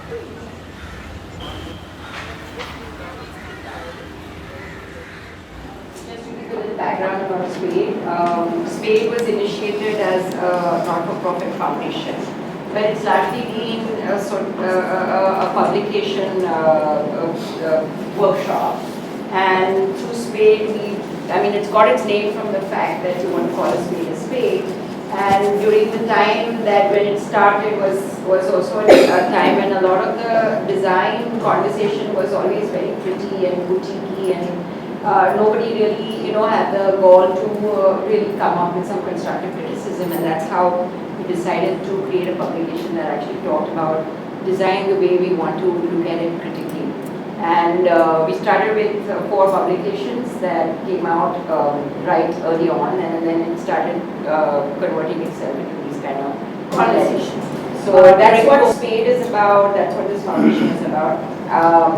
Just to give a little background about SPADE. SPADE was initiated as a not-for-profit foundation, but it's largely been a publication workshop. And through SPADE, it's got its name from the fact that you want to call a spade a spade. And during the time that when it started was also a time when a lot of the design conversation was always very pretty and boutique-y, and nobody really, had the gall to really come up with some constructive criticism, and that's how we decided to create a publication that actually talked about design the way we want to look at it critically. And we started with 4 publications that came out right early on, and then it started converting itself into these kind of conversations. So that's what SPADE is about, that's what this foundation is about.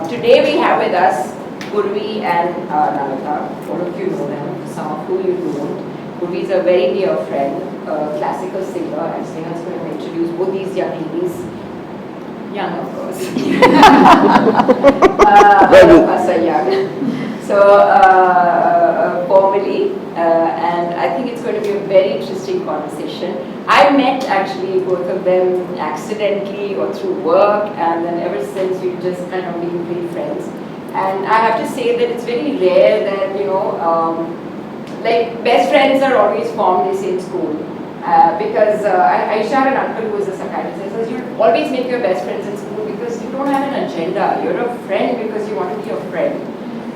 Today we have with us Purvi and Namita. All of you know them, some of who you don't. Purvi is a very dear friend, a classical singer, and Sneha is going to introduce both these young ladies. Young, of course. All of us are young. So, formally, and I think it's going to be a very interesting conversation. I met actually both of them accidentally or through work, and then ever since we've just kind of been great friends. And I have to say that it's very rare that, like best friends are always formed, they say, in school. Because I used to have an uncle who was a psychiatrist. He says, you always make your best friends in school because you don't have an agenda. You're a friend because you want to be a friend.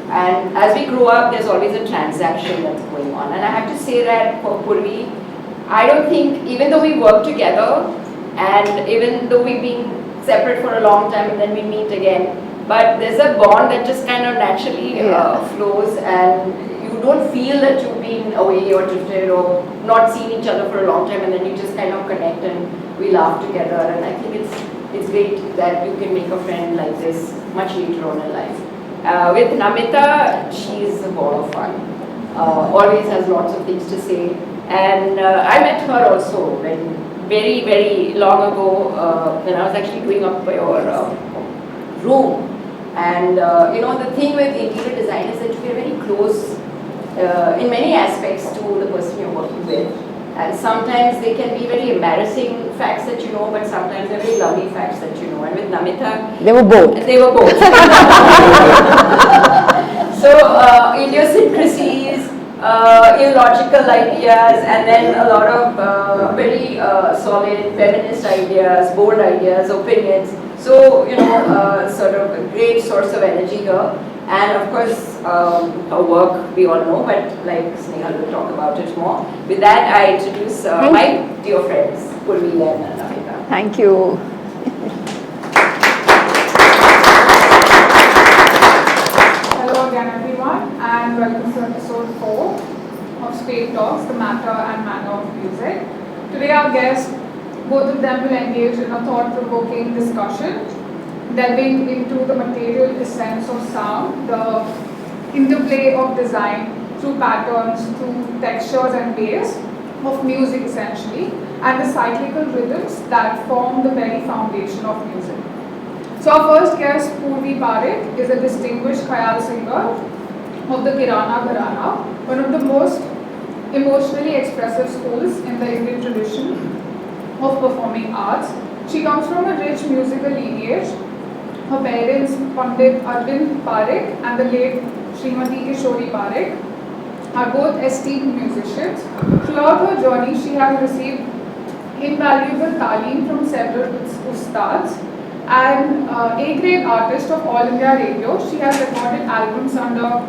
And as we grow up, there's always a transaction that's going on. And I have to say that for Purvi, I don't think, even though we work together, and even though we've been separate for a long time and then we meet again, but there's a bond that just kind of naturally flows, and you don't feel that you've been away or drifted or not seen each other for a long time, and then you just kind of connect and we laugh together. And I think it's great that you can make a friend like this much later on in life. With Namita, she's a ball of fun. Always has lots of things to say. And I met her also when very, very long ago when I was actually doing up your room. And the thing with interior design is that you get very close in many aspects to the person you're working with. And sometimes they can be very embarrassing facts that you know, but sometimes they're very lovely facts that you know. And with Namita, they were both. They were both. So idiosyncrasies, illogical ideas, and then a lot of very solid feminist ideas, bold ideas, opinions. So, sort of a great source of energy here. And of course, her work we all know, but like Sneha will talk about it more. With that, I introduce my dear friends, Purvi and Namita. Thank you. Hello again everyone, and welcome to episode 4 of SPADE Talks, the matter and manner of music. Today our guests, both of them will engage in a thought-provoking discussion, delving into the material essence of sound, the interplay of design through patterns, through textures and bass of music essentially, and the cyclical rhythms that form the very foundation of music. So our first guest, Purvi Parikh, is a distinguished khayal singer of the Kirana Gharana, one of the most emotionally expressive schools in the Indian tradition of performing arts. She comes from a rich musical lineage. Her parents, Pandit Arvind Parikh and the late Srimati Kishori Parikh, are both esteemed musicians. Throughout her journey, she has received invaluable talim from several ustads, and A-grade artist of All India Radio. She has recorded albums under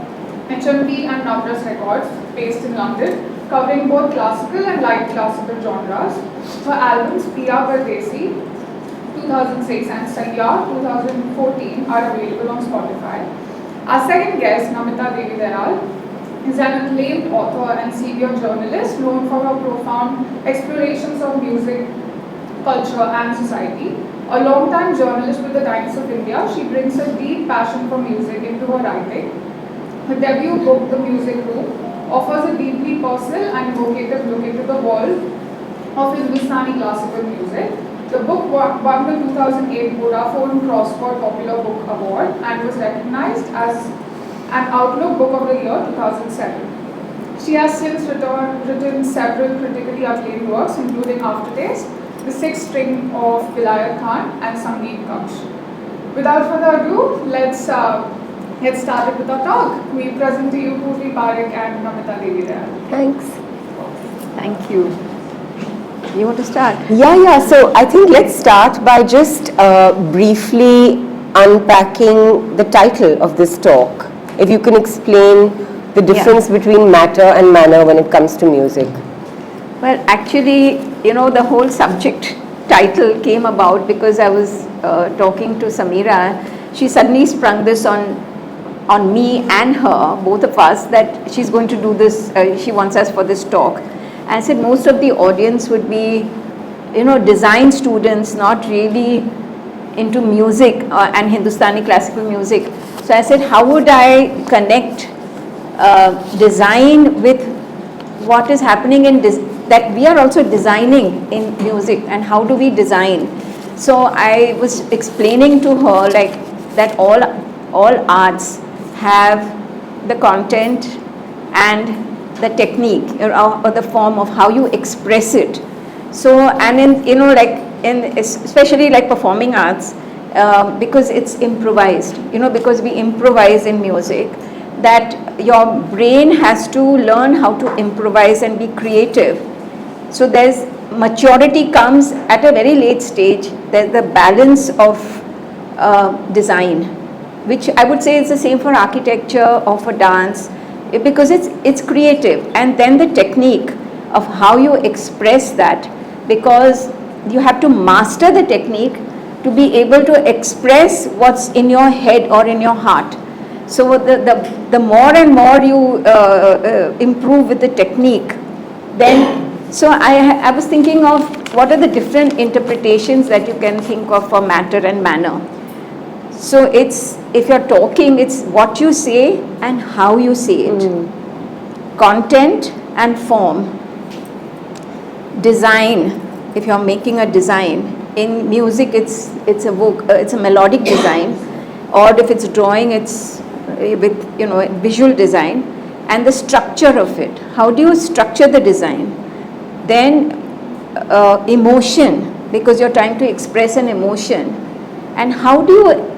HMP and Navras Records, based in London, covering both classical and light classical genres. Her albums Piya Pardesi 2006 and Sayar 2014 are available on Spotify. Our second guest, Namita Devidayal, is an acclaimed author and senior journalist known for her profound explorations of music, culture and society. A long-time journalist with the Times of India, she brings a deep passion for music into her writing. Her debut book, The Music Room, offers a deeply personal and evocative look into the world of Hindustani classical music. The book won the 2008 Vodafone Crossword Popular Book Award and was recognized as an Outlook Book of the Year 2007. She has since written several critically acclaimed works, including Aftertaste, The Sixth String of Vilayat Khan, and Sangeet Kamsh. Without further ado, let's get started with our talk. We present to you Purvi Parikh and Namita Devidayal. Thanks. Thank you. You want to start? Yeah. So I think let's start by just briefly unpacking the title of this talk. If you can explain the difference between matter and manner when it comes to music. Well, actually, the whole subject title came about because I was talking to Samira. She suddenly sprung this on me and her, both of us, that she's going to do this, she wants us for this talk. And I said most of the audience would be, design students, not really into music and Hindustani classical music. So I said, how would I connect design with what is happening in that we are also designing in music, and how do we design? So I was explaining to her like that all arts have the content and the technique or the form of how you express it. So, and in especially like performing arts, because it's improvised, because we improvise in music, that your brain has to learn how to improvise and be creative. So there's maturity comes at a very late stage. There's the balance of design, which I would say is the same for architecture or for dance, because it's creative. And then the technique of how you express that, because you have to master the technique to be able to express what's in your head or in your heart. So the more and more you improve with the technique, then, so I was thinking of what are the different interpretations that you can think of for matter and manner. So it's, if you're talking, it's what you say and how you say it. Content and form. Design, if you're making a design. In music, it's a melodic design, or if it's drawing, it's with visual design, and the structure of it. How do you structure the design? Then emotion, because you're trying to express an emotion, and how do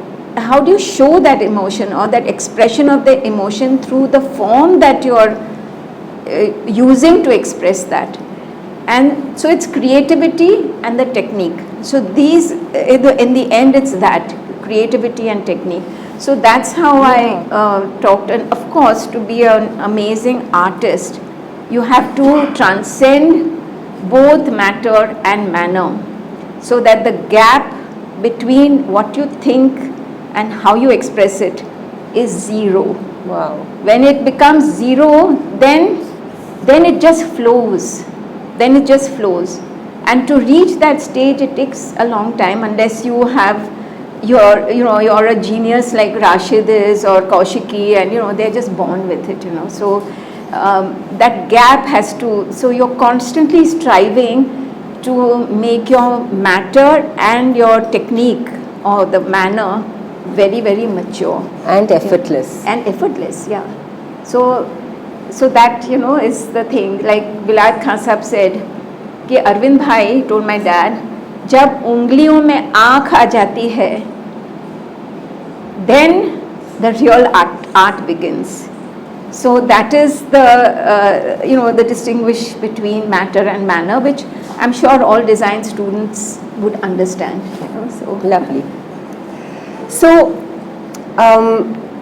you show that emotion or that expression of the emotion through the form that you're using to express that. And so it's creativity and the technique. So these, in the end, it's that, creativity and technique. So that's how I talked. And of course, to be an amazing artist, you have to transcend both matter and manner, so that the gap between what you think and how you express it is zero. Wow. When it becomes zero, then it just flows. Then it just flows. And to reach that stage, it takes a long time, unless you have you're a genius like Rashid is or Kaushiki, and they're just born with it, So that gap has to, so you're constantly striving to make your matter and your technique or the manner very, very mature. And effortless. And effortless, yeah. So that, is the thing. Like Vilayat Khan Sahab said, कि Arvind Bhai told my dad, जब उंगलियों में आँख आ जाती है, then the real art begins. So that is the the distinguish between matter and manner, which I'm sure all design students would understand. So lovely. So,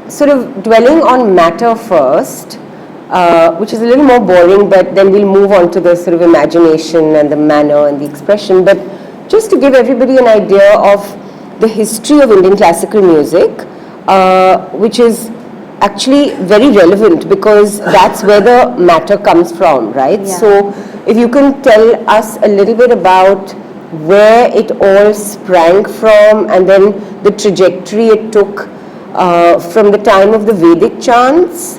sort of dwelling on matter first, which is a little more boring, but then we'll move on to the sort of imagination and the manner and the expression. But just to give everybody an idea of the history of Indian classical music, which is actually very relevant, because that's where the matter comes from, right? Yeah. So if you can tell us a little bit about where it all sprang from, and then the trajectory it took from the time of the Vedic chants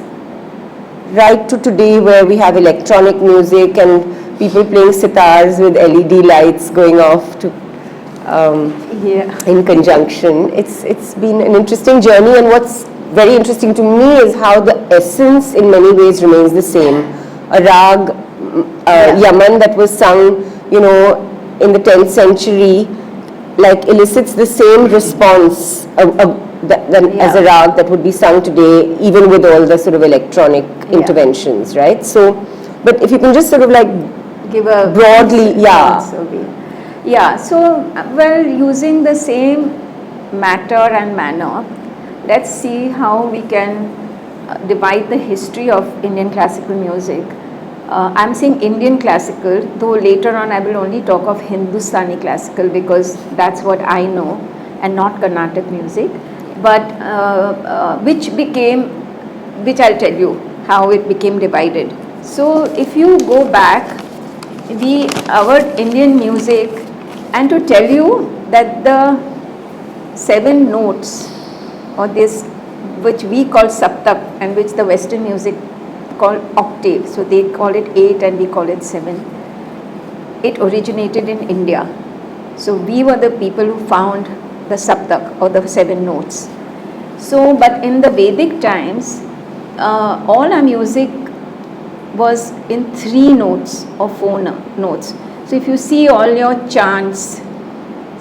right to today, where we have electronic music and people playing sitars with LED lights going off to in conjunction. It's been an interesting journey, and what's very interesting to me is how the essence in many ways remains the same. A Raag, Yaman that was sung, in the 10th century, like elicits the same response as a Raag that would be sung today, even with all the sort of electronic interventions, right? So, but if you can just sort of like give a broadly, so well, using the same matter and manner, let's see how we can divide the history of Indian classical music. I'm saying Indian classical, though later on I will only talk of Hindustani classical because that's what I know, and not Carnatic music, but which I'll tell you how it became divided. So if you go back, our Indian music, and to tell you that the 7 notes, or this, which we call saptak and which the Western music call octave, so they call it 8 and we call it 7. It originated in India. So we were the people who found the saptak, or the 7 notes. So, but in the Vedic times, all our music was in 3 notes or 4 notes. So if you see all your chants,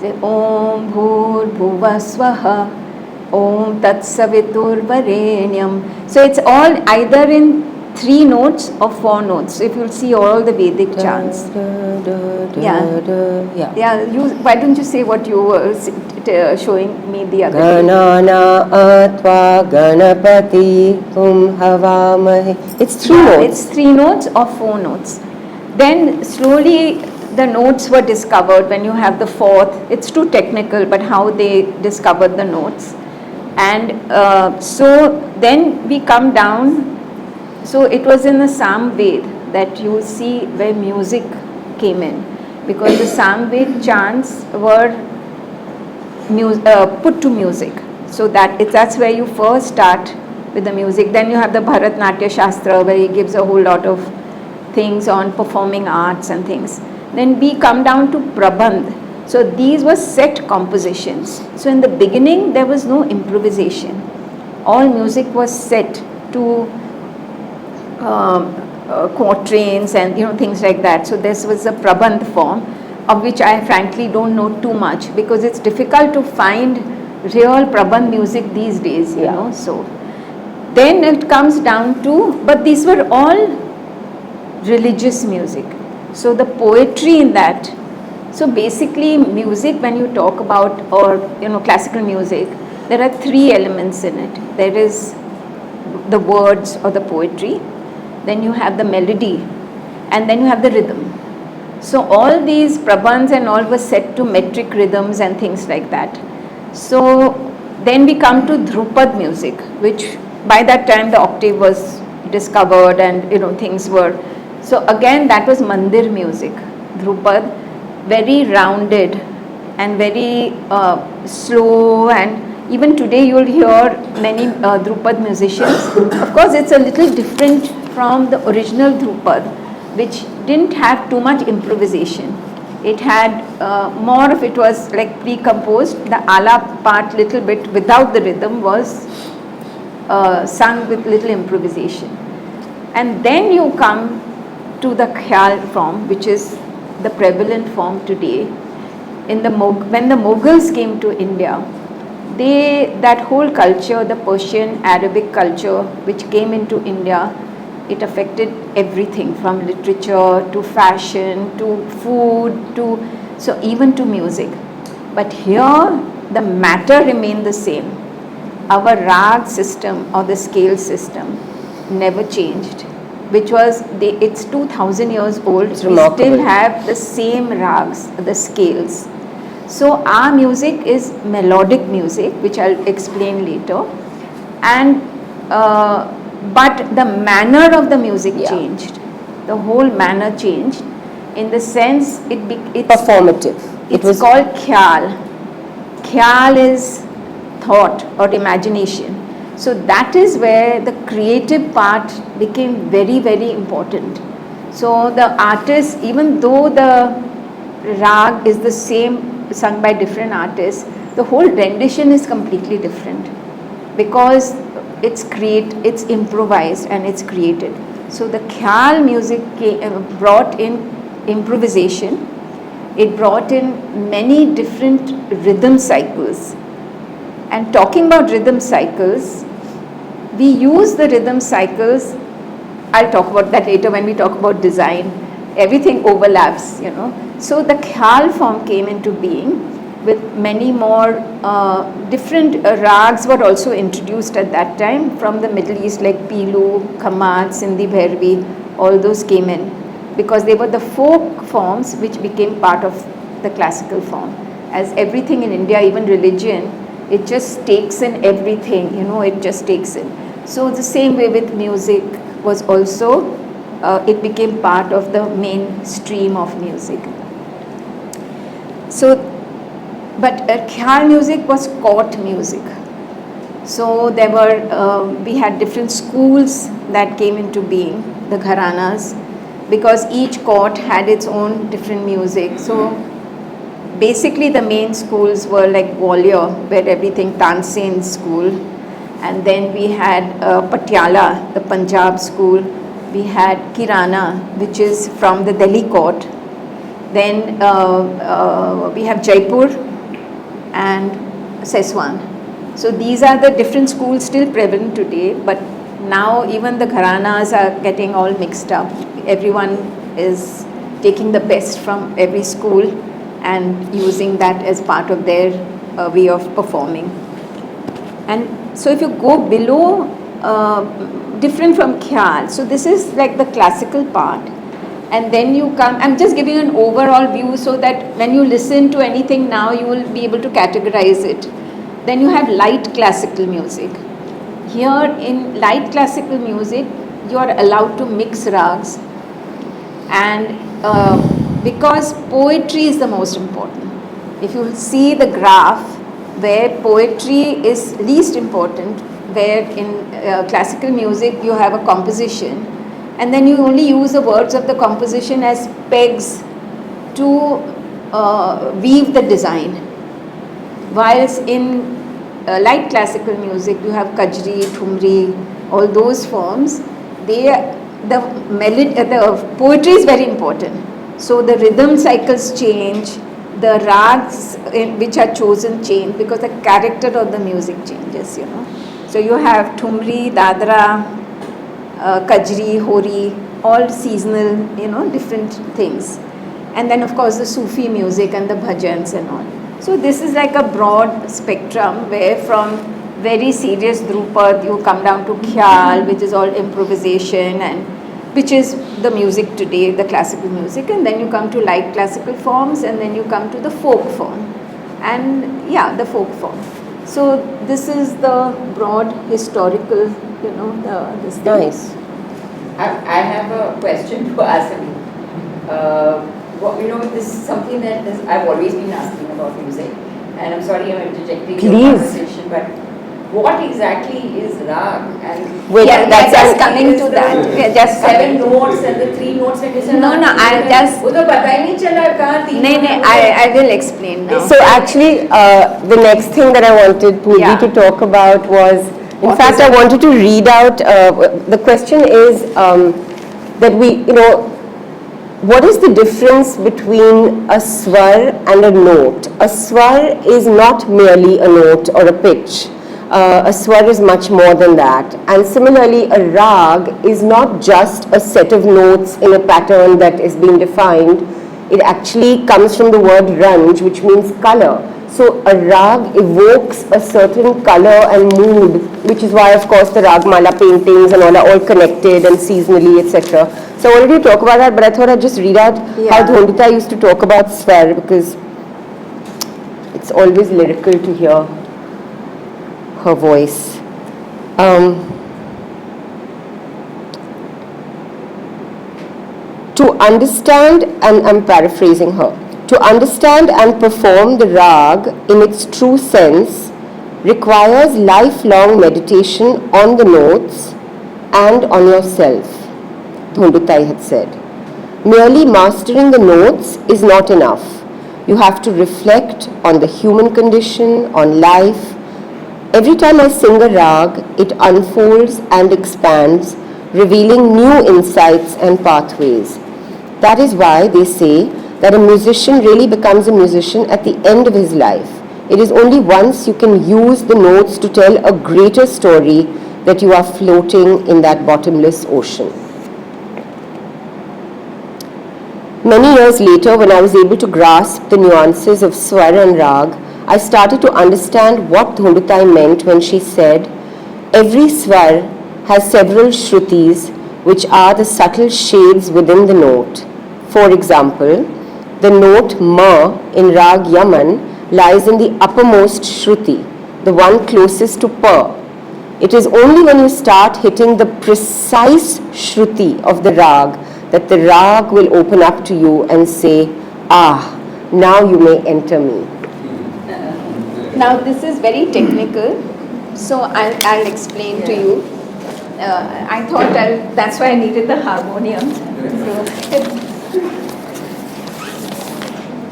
say Om Bhur Bhuva Swaha, Om Tat Savitur Varenyam. So it's all either in 3 notes or 4 notes. So if you'll see all the Vedic chants. Why don't you say what you were showing me the other day? Ganana Atva Ganapati Kum Havamahe. It's 3 notes. It's 3 notes or 4 notes. Then slowly the notes were discovered when you have the 4th. It's too technical, but how they discovered the notes. And so then we come down. So it was in the Samved that you see where music came in, because the Samved chants were put to music. So that's where you first start with the music. Then you have the Bharatnatyam Shastra, where he gives a whole lot of things on performing arts and things. Then we come down to Prabandh. So these were set compositions. So in the beginning there was no improvisation. All music was set to quatrains and things like that. So this was a Prabandh form, of which I frankly don't know too much, because it's difficult to find real Prabandh music these days, you know. So then it comes down to, but these were all religious music. So the poetry in that, so basically music, when you talk about, or classical music, there are 3 elements in it. There is the words or the poetry, then you have the melody, and then you have the rhythm. So all these prabandhs and all were set to metric rhythms and things like that. So then we come to Dhrupad music, which by that time the octave was discovered and things were. So again that was mandir music. Dhrupad, very rounded and very slow, and even today you'll hear many Dhrupad musicians. Of course it's a little different from the original Dhrupad, which didn't have too much improvisation. It had more of, it was like pre-composed. The alap part, little bit without the rhythm, was sung with little improvisation. And then you come to the khayal form, which is the prevalent form today. When the Mughals came to India, that whole culture, the Persian Arabic culture which came into India, it affected everything from literature to fashion to food so even to music. But here the matter remained the same. Our Raag system, or the scale system, never changed, which was, it's 2000 years old. We still have the same rags, the scales. So our music is melodic music, which I'll explain later, and but the manner of the music changed. The whole manner changed, in the sense it's performative. It's called khayal. Khayal is thought or imagination. So that is where the creative part became very, very important. So the artist, even though the Raag is the same sung by different artists, the whole rendition is completely different because it's improvised and it's created. So the khayal music brought in improvisation. It brought in many different rhythm cycles. And talking about rhythm cycles, we use the rhythm cycles. I'll talk about that later when we talk about design. Everything overlaps, you know. So the khayal form came into being with many more different rags were also introduced at that time from the Middle East, like Pilu, Khamat, Sindhi Bhairavi, all those came in because they were the folk forms which became part of the classical form. As everything in India, even religion, it just takes in everything, you know, it just takes in. So the same way with music was also, it became part of the mainstream of music. So, but khayal music was court music. So there were, we had different schools that came into being, the Gharanas, because each court had its own different music. So basically the main schools were like Gwalior, where everything, Tansen school, and then we had Patiala, the Punjab school. We had Kirana, which is from the Delhi court. Then we have Jaipur and Seswan. So these are the different schools still prevalent today, but now even the Gharanas are getting all mixed up. Everyone is taking the best from every school and using that as part of their way of performing. And so if you go below, different from khayal, so this is like the classical part. And then you come, I'm just giving an overall view so that when you listen to anything now, you will be able to categorize it. Then you have light classical music. Here in light classical music, you are allowed to mix rags. And because poetry is the most important. If you see the graph where poetry is least important, where in classical music you have a composition, and then you only use the words of the composition as pegs to weave the design. Whilst in light classical music, you have kajri, thumri, all those forms. The poetry is very important. So the rhythm cycles change, the rags which are chosen change because the character of the music changes, you know. So you have thumri, dadra, kajri, hori, all seasonal, you know, different things. And then of course the Sufi music and the bhajans and all. So this is like a broad spectrum where from very serious Drupad you come down to khayal, which is all improvisation and which is the music today, the classical music, and then you come to light classical forms and then you come to the folk form. And yeah, the folk form. So this is the broad historical, you know, this thing. Nice. I have a question to ask you. You know, this is something that I've always been asking about music, and I'm sorry I'm interjecting your conversation, but what exactly is Raag? And Wait, yeah, that's just coming to that. We are just 7 notes and the 3 notes. No, I'll just. वो तो पता ही नहीं चला कहाँ 3 No, I will explain now. So actually, the next thing that I wanted Purvi to talk about was, in fact, I wanted to read out, the question is that we, you know, what is the difference between a swar and a note? A swar is not merely a note or a pitch. A swar is much more than that. And similarly, a rag is not just a set of notes in a pattern that is being defined. It actually comes from the word ranj, which means color. So a rag evokes a certain color and mood, which is why, of course, the Ragmala paintings and all are all connected and seasonally, etc. So I wanted to talk about that, but I thought I'd just read out how Dhondita used to talk about swar, because it's always lyrical to hear her voice. To understand, and I'm paraphrasing her, to understand and perform the rag in its true sense requires lifelong meditation on the notes and on yourself, Dhondita had said. Merely mastering the notes is not enough. You have to reflect on the human condition, on life. Every time I sing a rag, it unfolds and expands, revealing new insights and pathways. That is why they say that a musician really becomes a musician at the end of his life. It is only once you can use the notes to tell a greater story that you are floating in that bottomless ocean. Many years later, when I was able to grasp the nuances of swara and rag, I started to understand what Dhundutai meant when she said, every swar has several shrutis, which are the subtle shades within the note. For example, the note ma in Rag Yaman lies in the uppermost shruti, the one closest to pa. It is only when you start hitting the precise shruti of the rag that the rag will open up to you and say, now you may enter me. Now this is very technical, so I'll explain to you. I thought that's why I needed the harmonium.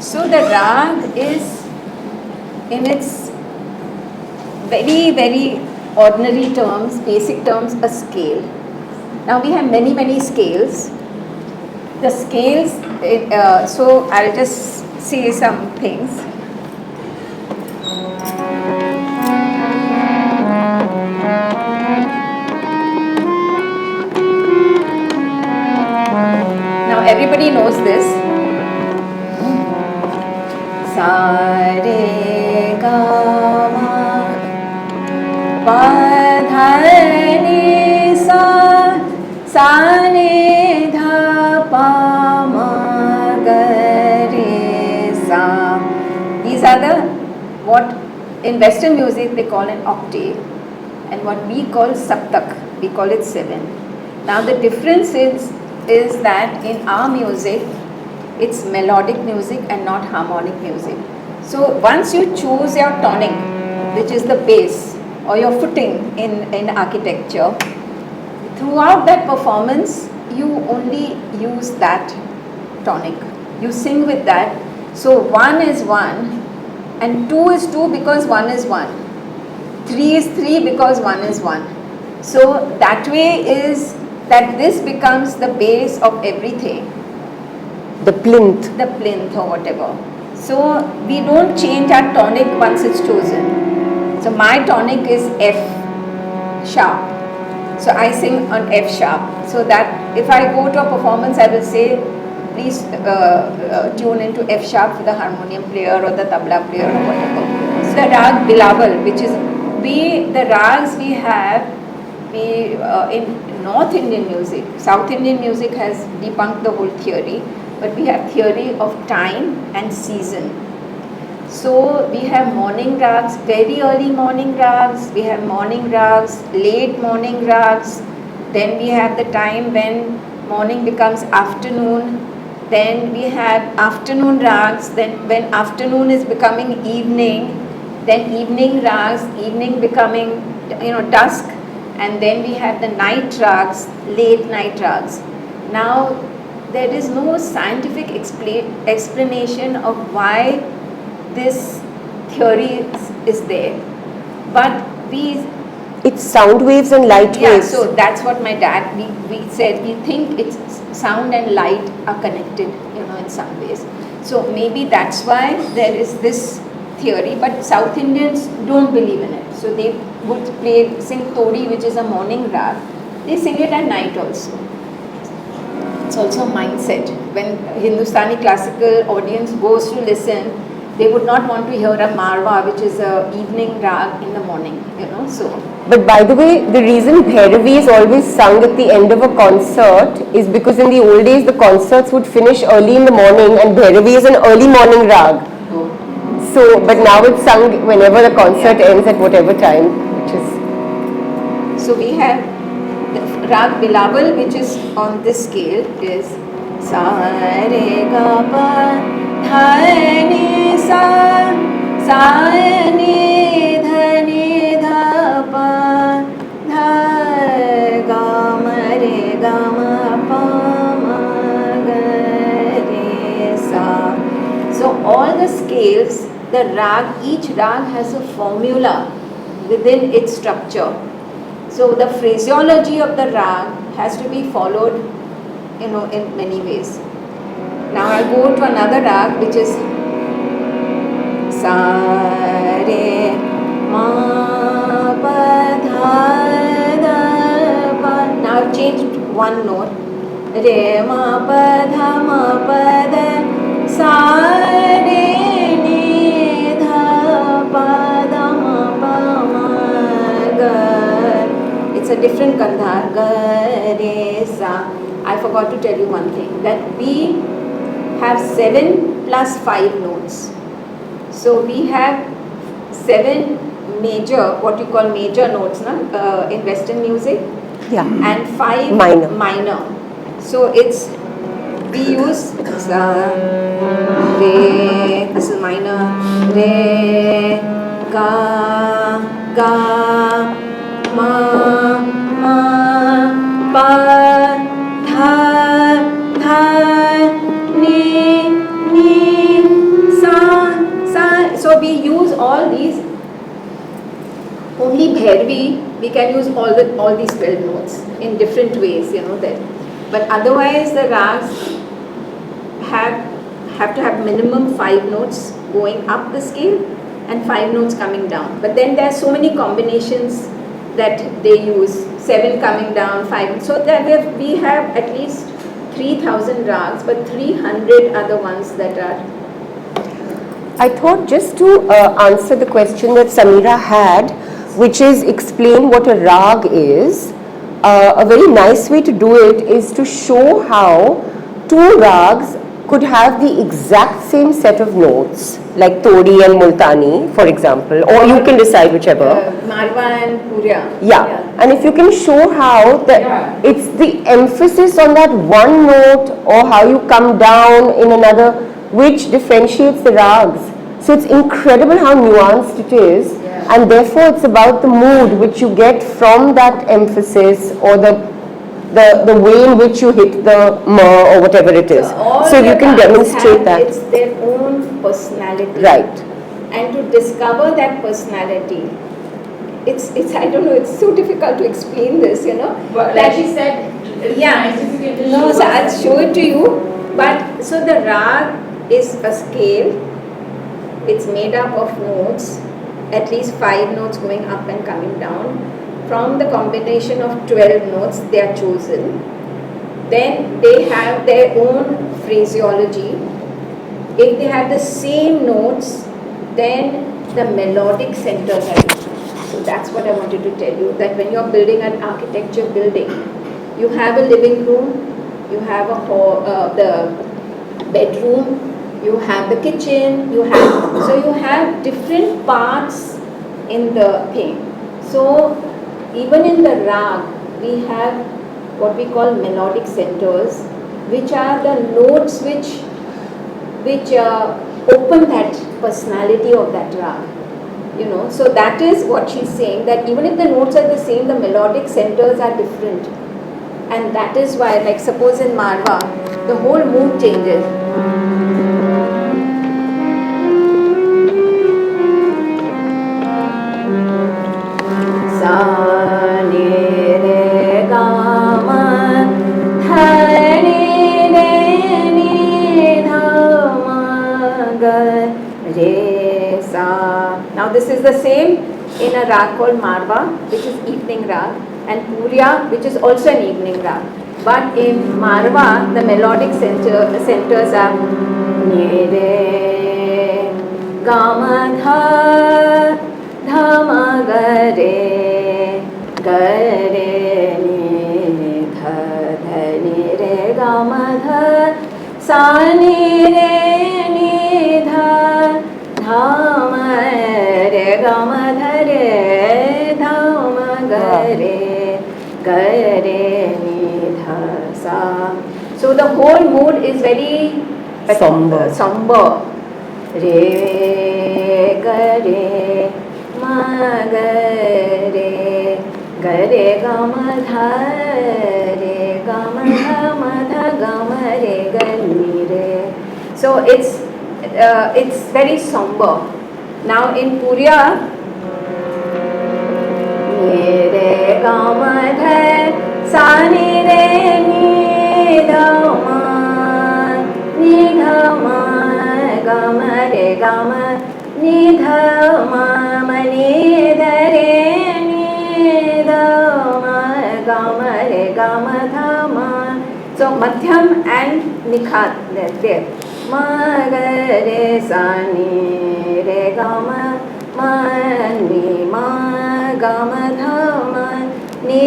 So the rag is, in its very, very ordinary terms, basic terms, a scale. Now we have many, many scales. The scales, so I'll just say some things. Now everybody knows this. Sa re ga ma pa dha ni sa ni dha pa ma ga re sa. These are the, what in Western music they call an octave, and what we call saptak, we call it 7. Now the difference is that in our music, it's melodic music and not harmonic music. So once you choose your tonic, which is the bass or your footing in architecture, throughout that performance, you only use that tonic. You sing with that. So 1 is 1 and 2 is 2 because 1 is 1. 3 is 3 because 1 is 1. So that way is that this becomes the base of everything. The plinth. The plinth or whatever. So we don't change our tonic once it's chosen. So my tonic is F sharp. So I sing on F sharp. So that if I go to a performance, I will say, please tune into F sharp for the harmonium player or the tabla player or whatever. So the Raag Bilawal, which is the rags we have, in North Indian music. South Indian music has debunked the whole theory, but we have theory of time and season. So we have morning rags, very early morning rags, we have morning rags, late morning rags, then we have the time when morning becomes afternoon, then we have afternoon rags, then when afternoon is becoming evening, then evening rags, evening becoming dusk, and then we have the night rags, late night rags. Now there is no scientific explanation of why this theory is there, but it's sound waves and light waves. Yeah, so that's what my dad, we said, we think it's sound and light are connected, in some ways. So maybe that's why there is this theory, but South Indians don't believe in it. So they would sing Todi, which is a morning rag. They sing it at night also. It's also a mindset. When Hindustani classical audience goes to listen, they would not want to hear a marwa, which is a evening rag in the morning, so. But by the way, the reason Bhairavi is always sung at the end of a concert is because in the old days the concerts would finish early in the morning and Bhairavi is an early morning rag. So, but now it's sung whenever the concert ends at whatever time, which is. So we have the Raag Bilawal, which is on this scale, is Sa Re Ga Pa Dha Ni Sa Ni Dha Ni Dha Pa Dha Ga Ma Re Ga Ma Pa Ma Ga Re Sa. So all the scales, the rag, each rag has a formula within its structure. So the phraseology of the rag has to be followed, in many ways. Now I'll go to another rag, which is sa re ma pa dha da pa. Now I've changed one note. Re ma pa dha ma pa da sa re ni dha pa da ma pa ma ga. It's a different gandhar. Ga re sa. I forgot to tell you one thing, that we have 7 plus 5 notes. So we have 7 major, what you call major notes in Western music, Yeah. and 5 minor. So we use sa, re, this is minor, re, ga, ma, pa, dha, ni, sa. So we use all these. Only Bhairavi we can use all these 12 notes in different ways, that. But otherwise the rags have to have minimum 5 notes going up the scale and 5 notes coming down. But then there are so many combinations that they use, 7 coming down, 5. So that we have at least 3,000 rags, but 300 are the ones that are. I thought just to answer the question that Samira had, which is explain what a rag is, a very nice way to do it is to show how 2 rags could have the exact same set of notes, like Todi and Multani, for example, or you can decide whichever. Marwa and Purya. Yeah, and if you can show how it's the emphasis on that one note or how you come down in another, which differentiates the rags. So it's incredible how nuanced it is, and therefore it's about the mood which you get from that emphasis or the way in which you hit the ma or whatever it is. So you can demonstrate that. It's their own personality. Right. And to discover that personality, it's I don't know, it's so difficult to explain this, But like she said, yeah. No, so I'll show it to you. But so the rag is a scale. It's made up of notes, at least 5 notes going up and coming down. From the combination of 12 notes they are chosen. Then they have their own phraseology. If they have the same notes, then the melodic centers are different. So that's what I wanted to tell you, that when you're building an architecture building, you have a living room, you have a hall, the bedroom, you have the kitchen, you have different parts in the thing. So even in the rag, we have what we call melodic centers, which are the notes which open that personality of that rag. So that is what she's saying, that even if the notes are the same, the melodic centers are different. And that is why, like suppose in Marwa, the whole mood changes. Sa ni re ga ma dha ni re ni dha ma ga re sa. Now this is the same in a rag called Marwa, which is evening rag, and Purya, which is also an evening rag. But in Marwa, the melodic centers are ni re ga ma dha ma ga re ni dha ni re ga ma dha sa ni re ni dha ma re ga ma dha ma ga re ni dha sa. So the whole mood is very somber. Re ga re ma ga re ga ma dha ga ma dha ga ma re ga ni re. So it's it's very somber. Now in Puriya, re ga ma dha sa ni re ni dha ma ni dha ma ga ma re ga ma ni dha ma ni dha re ni dha ma ga ma re ga ma dha ma. So madhyam and nikhat, there. Ma ga re sa ni re ga ma ni ma ga ma dha ma ni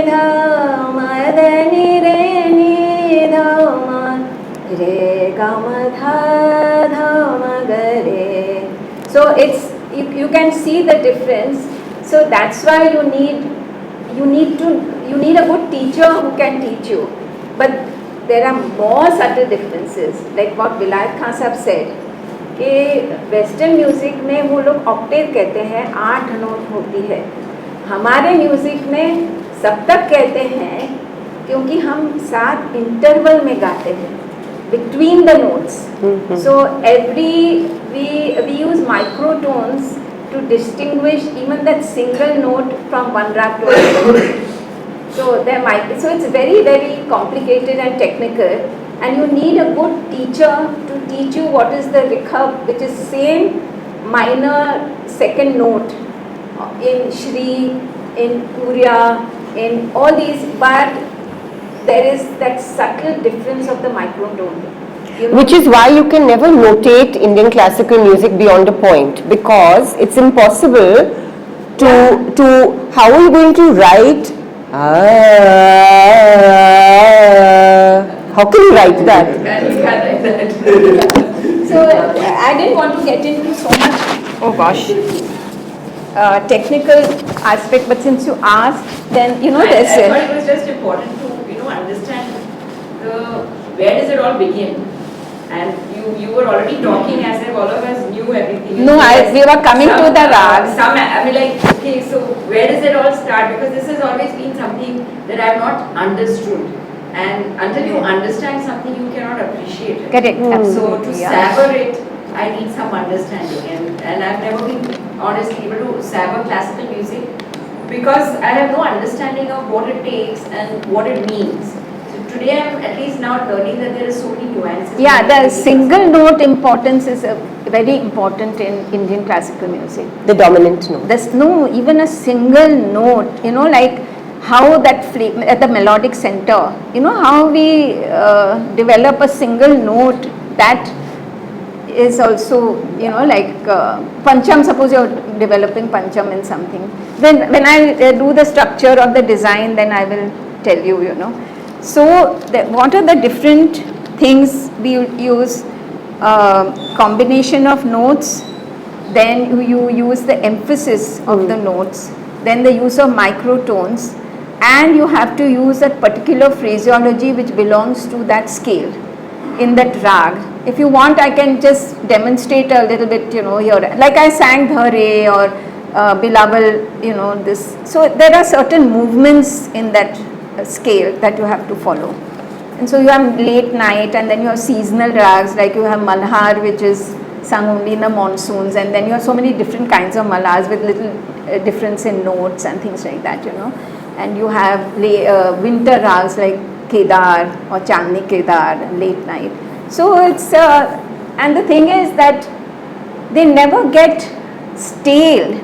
dha ma da ni re ni dha ma re ga ma dha ma ga re. So it's you can see the difference. So that's why you need a good teacher who can teach you. But there are more subtle differences, like what Vilayat Khan Sahab said, कि western music में वो लोग Octave कहते हैं, 8 note होती है. हमारे music में सप्तक कहते हैं क्योंकि हम 7 इंटरवल में गाते हैं between the notes. So we use microtones to distinguish even that single note from one rag to another. So it's very, very complicated and technical, and you need a good teacher to teach you what is the rikhab, which is same minor second note in Shri, in Puriya, in all these, but there is that subtle difference of the microtone. Which is why you can never notate Indian classical music beyond a point, because it's impossible to how are you going to write how can you write that? So I didn't want to get into so much, oh gosh, technical aspect, but since you asked, then I thought it was just important to understand where does it all begin. And you were already talking as if all of us knew everything. No, we were coming to the rags. Okay, so where does it all start? Because this has always been something that I have not understood. And until you understand something, you cannot appreciate it. Correct, So to savor it, I need some understanding. And I've never been honestly able to savor classical music because I have no understanding of what it takes and what it means. Today I'm at least now learning that there are so many nuances. Yeah, the single note importance is very important in Indian classical music. The dominant note. There's no even a single note, like how that at the melodic center, how we develop a single note, that is also, like Pancham, suppose you're developing Pancham in something. When I do the structure of the design, then I will tell you, So, what are the different things we use? Combination of notes, then you use the emphasis of the notes, then the use of microtones, and you have to use that particular phraseology which belongs to that scale in that rag. If you want, I can just demonstrate a little bit, here, like I sang Dhare or Bilaval, this. So, there are certain movements in that scale that you have to follow. And so you have late night, and then you have seasonal rags, like you have Malhar, which is sung only in the monsoons, and then you have so many different kinds of malhars with little difference in notes and things like that, And you have winter rags like Kedar or Chandni Kedar, late night. So it's, and the thing is that they never get stale,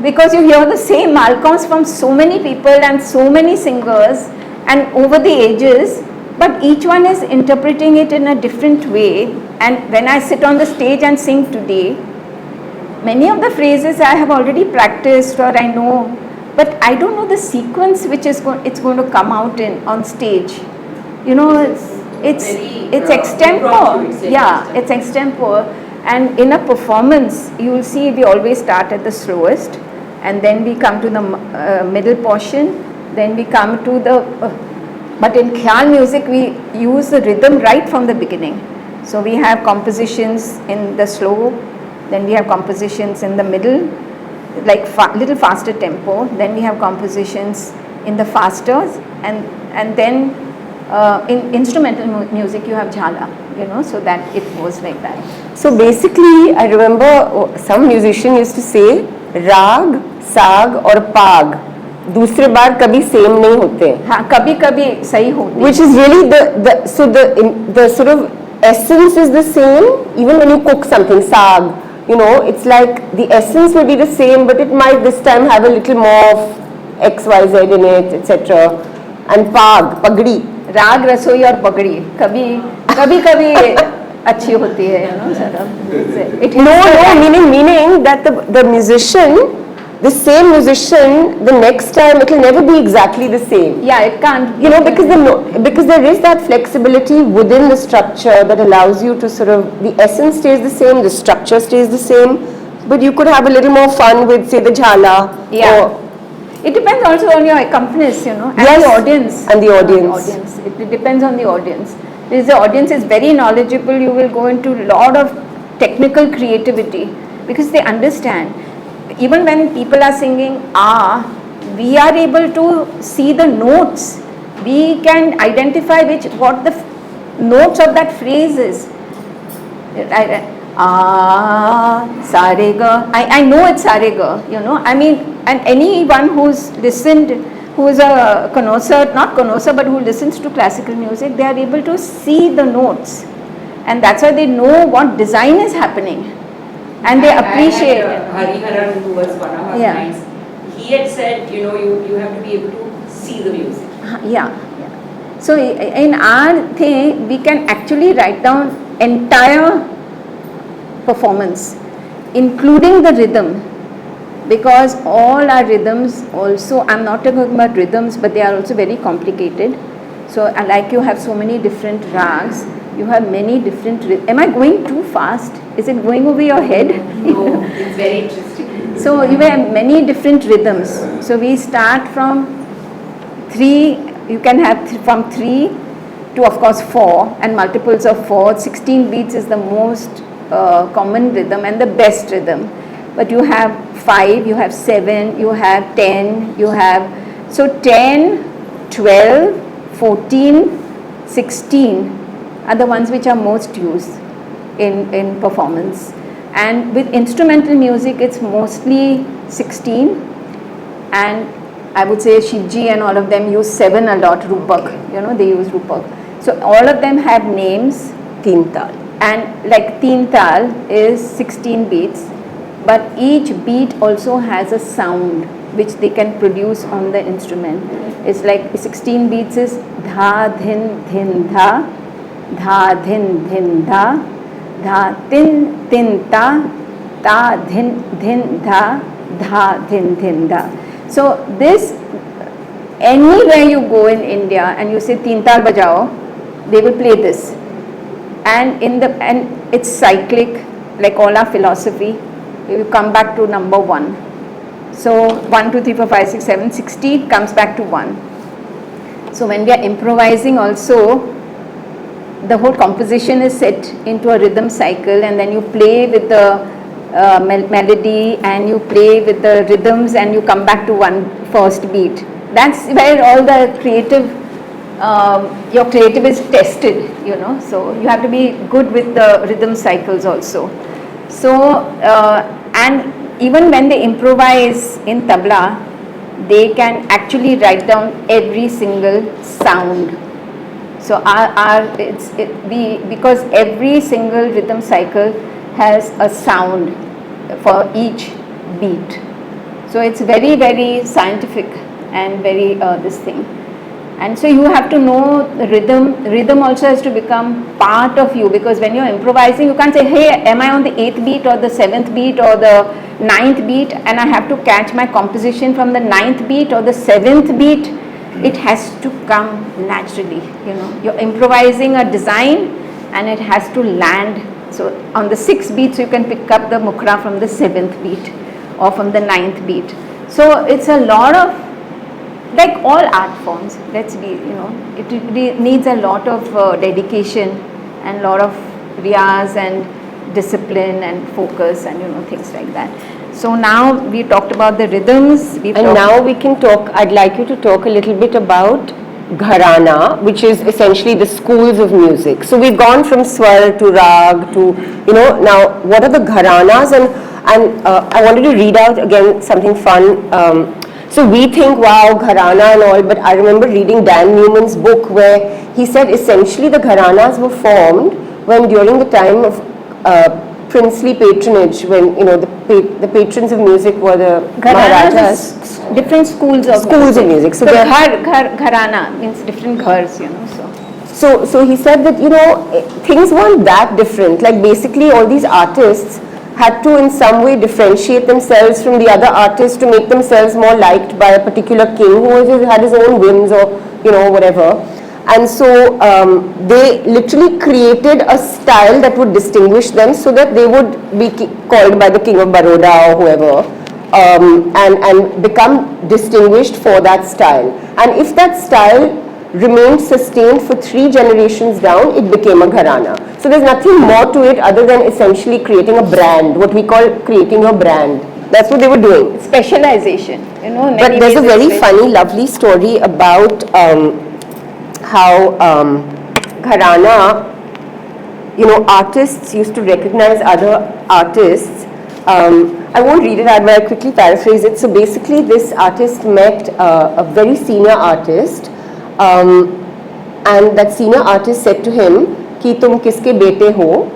because you hear the same malcolms from so many people and so many singers and over the ages, but each one is interpreting it in a different way. And when I sit on the stage and sing today, many of the phrases I have already practiced or I know, but I don't know the sequence which is it's going to come out on stage. It's extempore. Yeah, it's extempore. And in a performance, you will see we always start at the slowest, and then we come to the middle portion, then we come to the, but in khayal music we use the rhythm right from the beginning. So we have compositions in the slow, then we have compositions in the middle, like little faster tempo, then we have compositions in the faster, and then in instrumental music you have jhala. so that it goes like that. So basically, I remember some musician used to say, Raag, Saag और Paag दूसरे बार कभी same नहीं होते. हाँ, कभी कभी सही होते. Which is really the sort of essence is the same even when you cook something. Saag, it's like the essence will be the same, but it might this time have a little more of X, Y, Z in it, etc. And Paag, Pagdi. राग रसोई और पगड़ी कभी अच्छी होती है, sort of. Meaning that the musician, the same musician, the next time it will never be exactly the same. Yeah, it can't. Because there is that flexibility within the structure that allows you to sort of, the essence stays the same, the structure stays the same, but you could have a little more fun with, say, the jhala. Yeah. It depends also on your accompanist, and yes, the audience. And the audience. It depends on the audience. If the audience is very knowledgeable, you will go into a lot of technical creativity because they understand. Even when people are singing we are able to see the notes. We can identify what the notes of that phrase is. Sarega. I know it's Sarega, and anyone who's listened, who is a connoisseur, not connoisseur, but who listens to classical music, they are able to see the notes. And that's why they know what design is happening. And they appreciate it. Hariharan, who was one of our Yeah. clients, he had said, you have to be able to see the music. Yeah. So in our thing, we can actually write down entire performance, including the rhythm, because all our rhythms also, I'm not talking about rhythms, but they are also very complicated. So like you have so many different rags, you have many different, am I going too fast? Is it going over your head? No, it's very interesting. So you have many different rhythms. So we start from 3, you can have from 3 to of course 4 and multiples of 4. 16 beats is the most common rhythm and the best rhythm. But you have 5, you have 7, you have 10, you have, so 10, 12, 14, 16 are the ones which are most used in performance. And with instrumental music, it's mostly 16, and I would say Shivji and all of them use 7 a lot, Rupak, they use Rupak. So all of them have names. Teen Tal. And like Teen Tal is 16 beats, but each beat also has a sound which they can produce on the instrument. It's like 16 beats is dha, dhin, dhin, dha, dhin, dha, dha, tin, tin, ta, dhin, dhin, dha, dhin, dha. So this, anywhere you go in India and you say Teen Tal bajao, they will play this. And it's cyclic, like all our philosophy. You come back to number 1. So 1, 2, 3, 4, 5, 6, 7, 60 comes back to 1. So when we are improvising also, the whole composition is set into a rhythm cycle, and then you play with the melody and you play with the rhythms and you come back to one first beat. That's where all the creative your creative is tested, so you have to be good with the rhythm cycles also. So and even when they improvise in tabla, they can actually write down every single sound. So because every single rhythm cycle has a sound for each beat, so it's very, very scientific and very this thing. And so you have to know the rhythm. Rhythm also has to become part of you, because when you're improvising, you can't say, hey, am I on the 8th beat or the 7th beat or the 9th beat, and I have to catch my composition from the 9th beat or the 7th beat. It has to come naturally, You're improvising a design and it has to land. So on the 6th beat, so you can pick up the mukra from the 7th beat or from the 9th beat. So it's a lot of, like all art forms, it needs a lot of dedication and lot of riyaz and discipline and focus and things like that. So now we talked about the rhythms. And now we can talk, I'd like you to talk a little bit about Gharana, which is essentially the schools of music. So we've gone from Swar to Raag to, now what are the Gharanas? And I wanted to read out again something fun. So we think, wow, Gharana and all, but I remember reading Dan Newman's book where he said essentially the Gharanas were formed when during the time of princely patronage, when the patrons of music were the Maharajas. Different schools of music. So Gharana means different ghars, So he said that things weren't that different. Like basically all these artists had to in some way differentiate themselves from the other artists to make themselves more liked by a particular king who had his own whims or whatever. And so they literally created a style that would distinguish them so that they would be called by the king of Baroda or whoever. And become distinguished for that style. And if that style remained sustained for 3 generations down, it became a Gharana. So there's nothing more to it other than essentially creating a brand, what we call creating a brand. That's what they were doing. Specialization, But there's a very funny, lovely story about how Gharana, artists used to recognize other artists. I won't read it out, but I'll quickly paraphrase it. So basically this artist met a very senior artist, and that senior artist said to him, "Ki tum kiske bete ho?"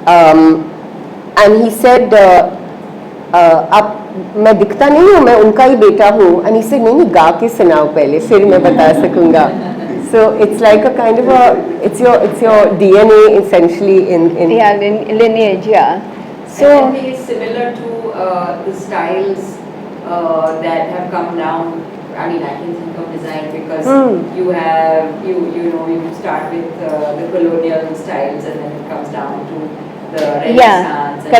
And he said, मैं दिखता नहीं हूँ, मैं उनका ही बेटा हूँ. And he said, नहीं गा के सुनाओ पहले, फिर मैं बता सकूँगा. So it's like a kind of it's your DNA essentially in lineage, yeah. So I think it's similar to the styles that have come down. I mean, I can think of design because you have you start with the colonial styles and then it comes down to the Renaissance and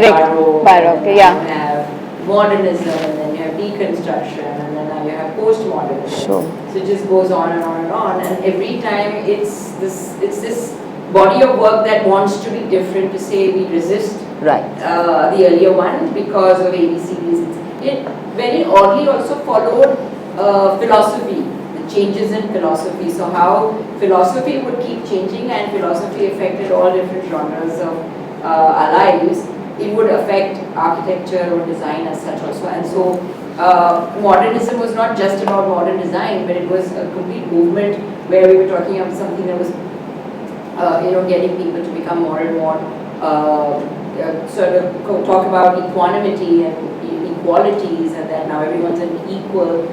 Baroque, and then you have modernism and then you have deconstruction and then now you have postmodernism. Sure. So it just goes on and on and on, and every time it's this body of work that wants to be different, to say we resist the earlier one because of ABC reasons. It very oddly also followed philosophy, the changes in philosophy. So how philosophy would keep changing and philosophy affected all different genres of our lives. It would affect architecture or design as such also. And so modernism was not just about modern design, but it was a complete movement where we were talking about something that was getting people to become more and more sort of talk about equanimity and equalities, and then now everyone's an equal,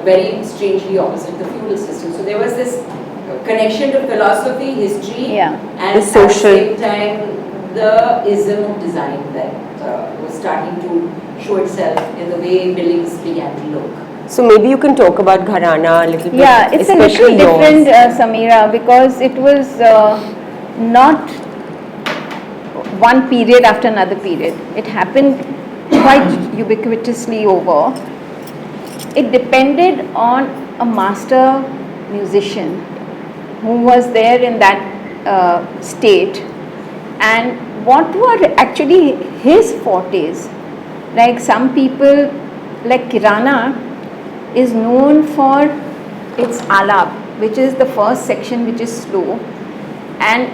very strangely opposite the feudal system. So there was this connection to philosophy, history, and at the same time the ism of design that was starting to show itself in the way buildings began to look. So maybe you can talk about Gharana a little bit. Yeah, it's a little different, Samira, because it was not one period after another period. It happened quite ubiquitously over. It depended on a master musician who was there in that state, and what were actually his fortes. Like some people, like Kirana is known for its alap, which is the first section, which is slow, and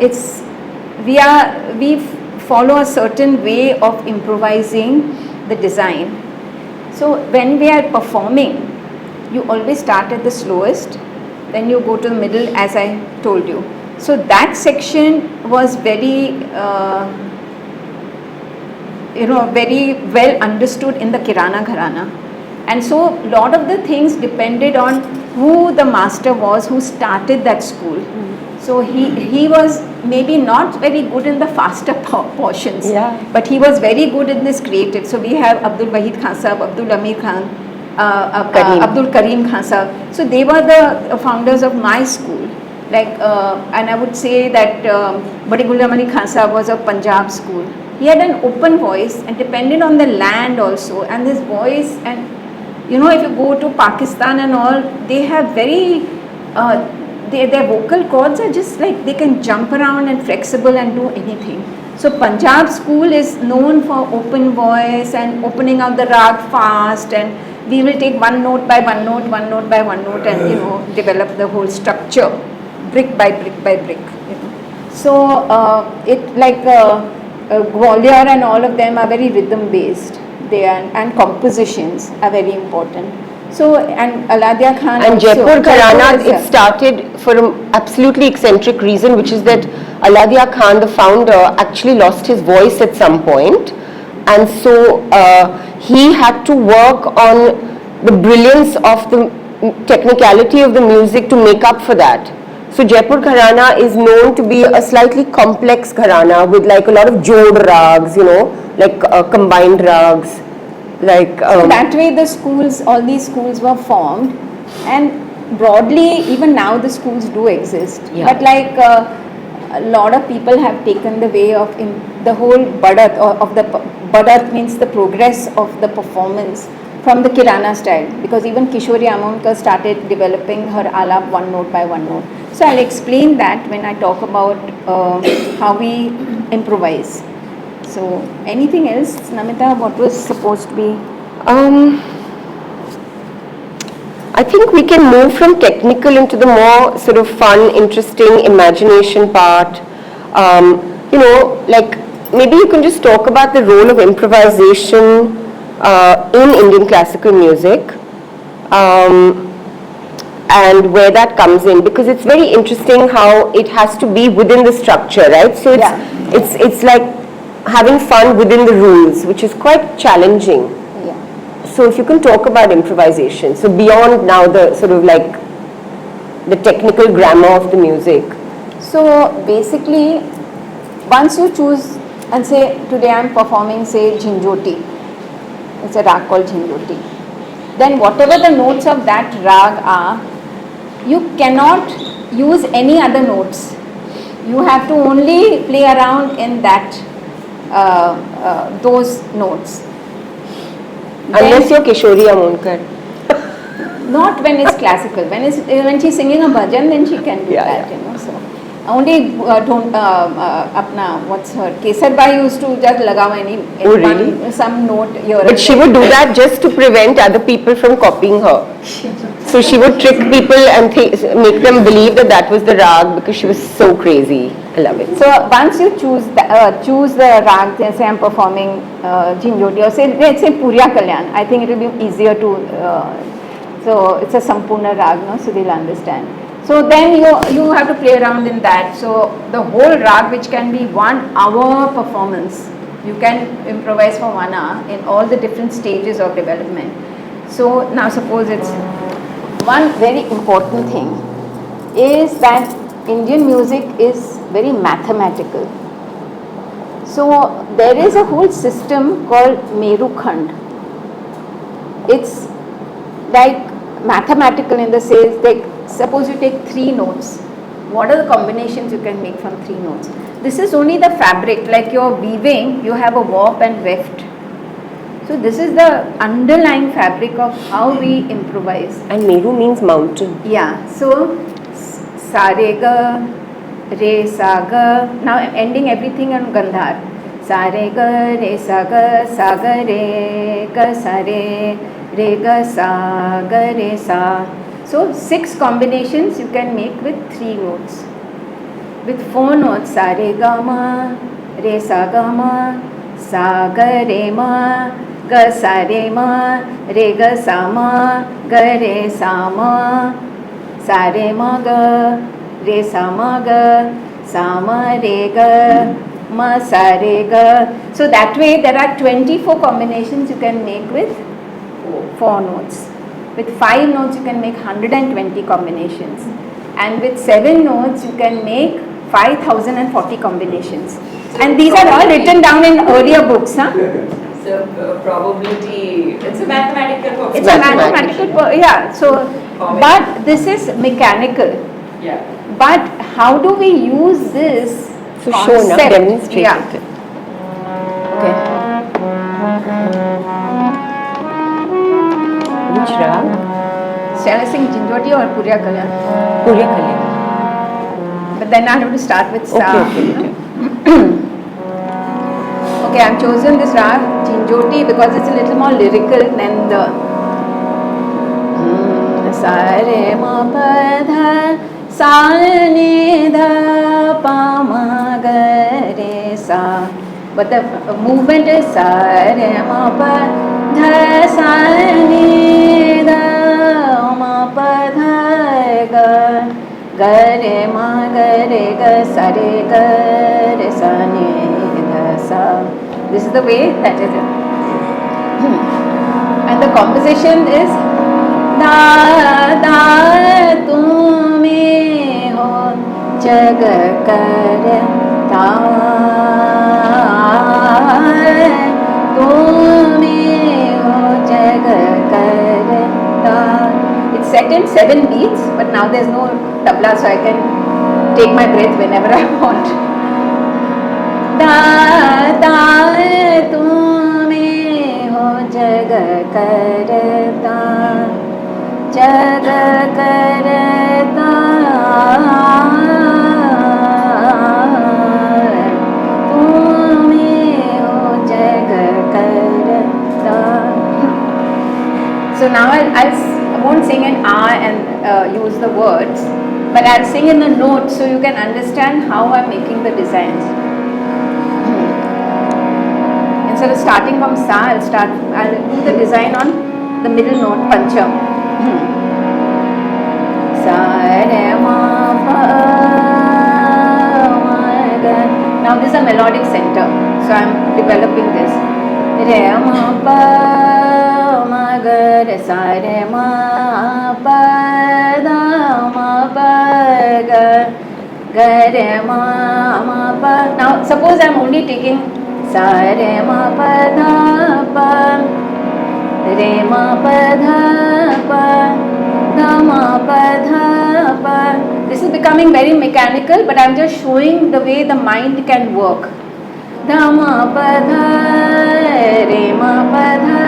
we follow a certain way of improvising the design. So when we are performing, you always start at the slowest, then you go to the middle, as I told you. So that section was very very well understood in the Kirana Gharana. And so lot of the things depended on who the master was, who started that school. So he was maybe not very good in the faster portions, but he was very good in this creative. So we have Abdul Wahid Khan Sahab, Abdul Amir Khan, Abdul Karim Khan Sahab. So they were the founders of my school. Like, and I would say that Badi Ghulam Ali Khan Sahab was of Punjab school. He had an open voice and depended on the land also, and his voice, and if you go to Pakistan and all, they have very their vocal cords are just like they can jump around and flexible and do anything. So Punjab school is known for open voice and opening out the Raag fast, and we will take one note by one note, one note by one note, and develop the whole structure, brick by brick by brick. So it like Gwalior and all of them are very rhythm based. They are, and compositions are very important. So, and Aladia Khan And also, Jaipur Gharana, Jaipur it started for an absolutely eccentric reason, which is that Aladia Khan, the founder, actually lost his voice at some point, and so he had to work on the brilliance of the technicality of the music to make up for that. So Jaipur Gharana is known to be a slightly complex Gharana with like a lot of jod rags, like combined rags. Like so that way the schools, all these schools were formed, and broadly even now the schools do exist. Yeah. But like a lot of people have taken the way of the whole badat, or of the badat means the progress of the performance from the Kirana style, because even Kishori Amonkar started developing her alap one note by one note. So I'll explain that when I talk about how we improvise. So anything else, Namita, what was supposed to be? I think we can move from technical into the more sort of fun, interesting imagination part. Like maybe you can just talk about the role of improvisation in Indian classical music, and where that comes in, because it's very interesting how it has to be within the structure, right? So it's like having fun within the rules, which is quite challenging. Yeah. So if you can talk about improvisation, so beyond now the sort of like the technical grammar of the music. So basically, once you choose and say, today I am performing, say, Jhinjhoti, it's a rag called Jhinjhoti, then whatever the notes of that rag are, you cannot use any other notes. You have to only play around in that those notes. Unless you're Kishori Amonkar. Not when it's classical. When she's singing a bhajan, then she can do that. So only don't apna, what's her Kesar Bai used to just lagawa some note here. But she would do that just to prevent other people from copying her. So she would trick people and make them believe that was the rag, because she was so crazy. I love it. So once you choose the rag, say I'm performing Jhinjhoti, or let's say Purya Kalyan, I think it will be easier to. So it's a Sampurna rag, no? So they'll understand. So then you have to play around in that. So the whole rag, which can be 1 hour performance, you can improvise for 1 hour in all the different stages of development. So now suppose it's one very important thing is that Indian music is very mathematical. So there is a whole system called Meru Khand. It's like mathematical in the sense, like suppose you take 3 notes. What are the combinations you can make from 3 notes? This is only the fabric, like you're weaving, you have a warp and weft. So this is the underlying fabric of how we improvise. And Meru means mountain. Yeah, so sa re ga, re sa ga. Now I'm ending everything on Gandhar. Sa re ga sa ga re ga sa re ga sa ga re sa. So 6 combinations you can make with 3 notes. With 4 notes, sa re ga ma, re sa ga ma, sa ga re ma, ga sa re ma, re ga sa ma, ga re sa ma, sa re ma ga, re sa ma ga, sa ma re ga, ma sa re ga. So that way there are 24 combinations you can make with 4 notes. With 5 notes you can make 120 combinations. And with 7 notes you can make 5040 combinations. And these are all written down in earlier books. Huh? So probability, it's a mathematical It's a mathematical, yeah. So, but this is mechanical. Yeah. But how do we use this So concept? show now, demonstrate Yeah. it. Okay. Which rag? Shall I sing Jhinjhoti or Purya Kalyan? Purya Kalyan. But then I have to start with Sa. Okay. Okay, I've chosen this rag Jhinjhoti because it's a little more lyrical than the sa re ma pa dha sa ni dha pa ma ga re sa. But the movement is sa re ma pa dha sa ni dha ma pa dha ga ga re ma ga re ga sa re ga re sa ni dha sa. This is the way that is it. And the composition is da da tu me ho jag karta tu me ho jag karta. It's set in 7 beats, but now there's no tabla, so I can take my breath whenever I want. Da da tu me ho jag karta jag karta tu me ho jag karta. So now I won't sing in and use the words, but I'll sing in the notes so you can understand how I'm making the designs. Instead of starting from sa, I'll do the design on the middle note, pancham. Sa re ma pa ma ga. Now this is a melodic center, so I'm developing this. Re ma pa ma ga re sa re ma pa da ma pa ga ga re ma pa. Now suppose I'm only taking sa re ma pa dha pa re ma pa dha pa dha ma pa dha pa. This is becoming very mechanical, but I'm just showing the way the mind can work. Dha ma pa dha re ma pa dha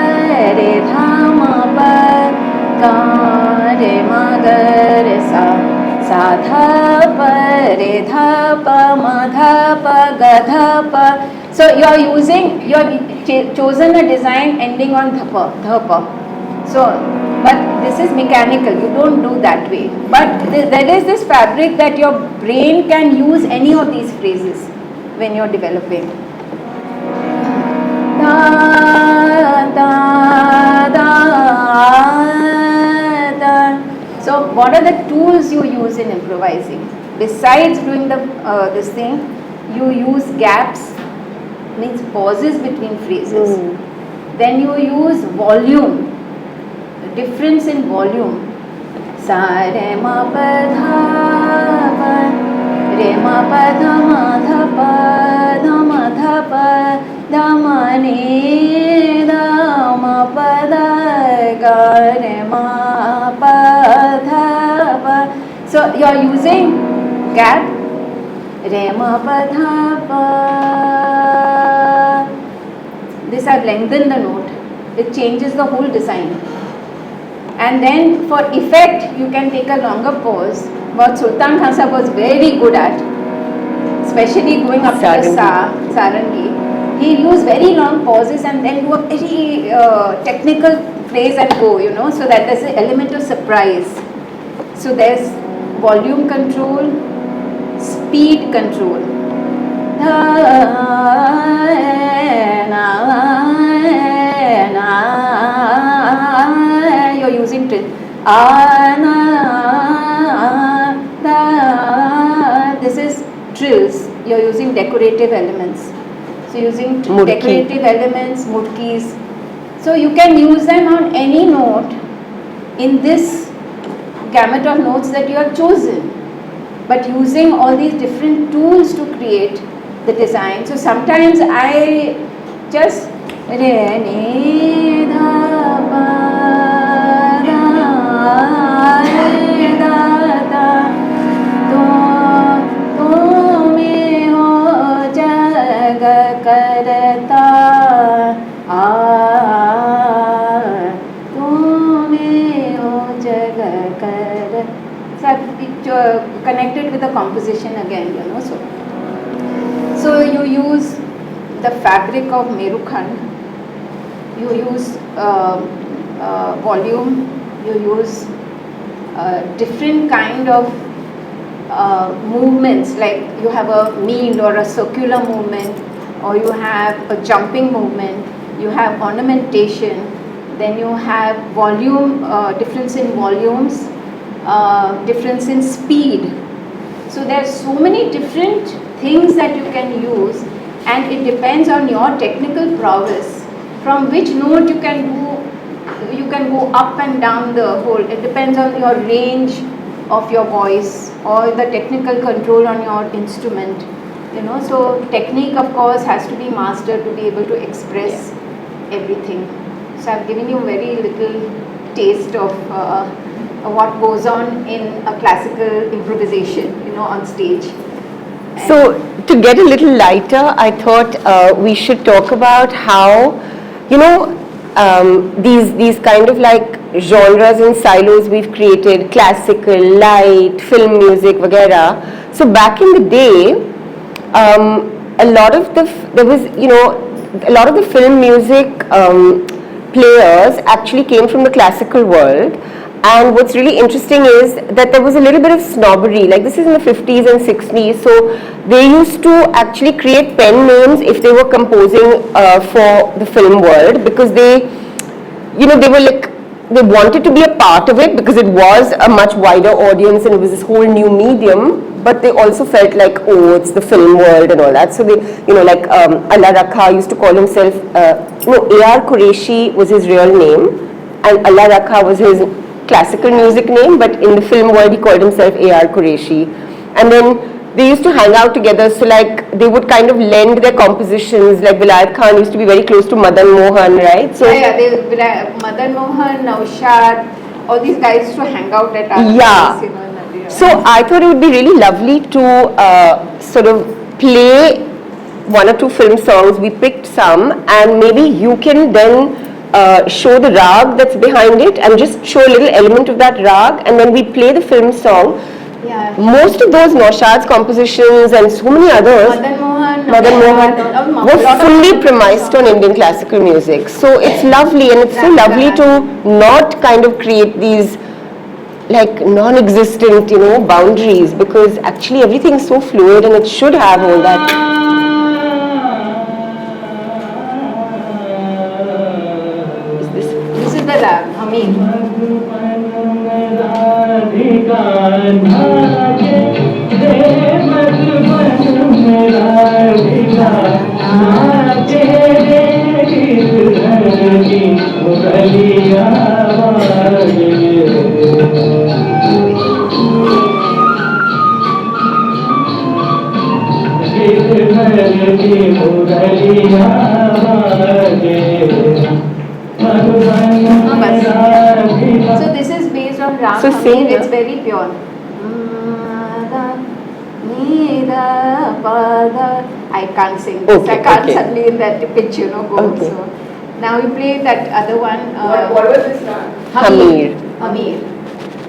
re dha ma pa ga re ma ga re sa sa dha pa re dha pa ma dha pa ga dha pa. So you are chosen a design ending on dhapa. So, but this is mechanical. You don't do that way. But there is this fabric that your brain can use any of these phrases when you're developing. Da da da da. So, what are the tools you use in improvising? Besides doing this thing, you use gaps. Means pauses between phrases. Then you use volume, difference in volume. Sa re ma pa dha pa re ma pa dha ma dha pa dha ma ni dha ma pa da ga re ma pa dha pa. So you are using gap. Re ma pa dha pa. This I've lengthened the note. It changes the whole design. And then for effect, you can take a longer pause. What Sultan Khan Sahib was very good at, especially going up to the sarangi. He used very long pauses and then do a very technical phrase and go, so that there's an element of surprise. So there's volume control, speed control. You're using this is trills. You're using decorative elements. So using decorative elements, mutkis. So you can use them on any note in this gamut of notes that you have chosen. But using all these different tools to create the design. So sometimes I just re ni dha pa da re da da tu me ho jag karta tu me ho jag karta. So I've connected with the composition again, So you use the fabric of Merukhand, you use volume, you use different kind of movements, like you have a mean or a circular movement, or you have a jumping movement, you have ornamentation, then you have volume, difference in volumes, difference in speed. So there are so many different things that you can use, and it depends on your technical prowess. From which note you can go up and down the whole. It depends on your range of your voice or the technical control on your instrument. So technique of course has to be mastered to be able to express everything. So I've given you very little taste of what goes on in a classical improvisation, on stage. So to get a little lighter, I thought we should talk about how, these kind of like genres and silos we've created, classical, light, film music, vagera. So back in the day, a lot of the film music players actually came from the classical world. And what's really interesting is that there was a little bit of snobbery, like this is in the 50s and 60s, so they used to actually create pen names if they were composing for the film world, because they were like, they wanted to be a part of it because it was a much wider audience and it was this whole new medium, but they also felt like, oh, it's the film world and all that. So they, like Allah Rakha used to call himself, A.R. Qureshi was his real name, and Allah Rakha was his classical music name, but in the film world he called himself A.R. Qureshi. And then they used to hang out together, so like they would kind of lend their compositions, like Vilayat Khan used to be very close to Madan Mohan, right? So Madan Mohan, Naushad, all these guys used to hang out at our place, So I thought it would be really lovely to sort of play one or two film songs. We picked some, and maybe you can then show the Raag that's behind it and just show a little element of that Raag, and then we play the film song. Yeah. Most of those Naushad's compositions and so many others, Madan Mohan were fully premised on Indian classical music. So it's lovely, and it's so lovely to not kind of create these like non-existent, boundaries, because actually everything is so fluid and it should have all that. This is the Raag, Hameen. So this is based on Raag. So sing, it's very pure. I can't sing this. I can't suddenly in that pitch, go. Okay. So now we play that other one. What was this now? Hamir.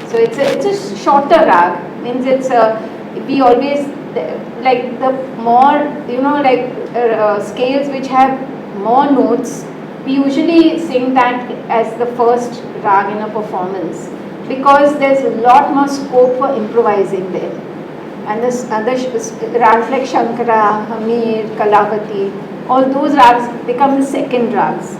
So it's a shorter Raag. Means it's we always like the more scales which have more notes. We usually sing that as the first Raag in a performance, because there's a lot more scope for improvising there. And this other Rags like Shankara, Hamir, Kalavati, all those Rags become the second Rags.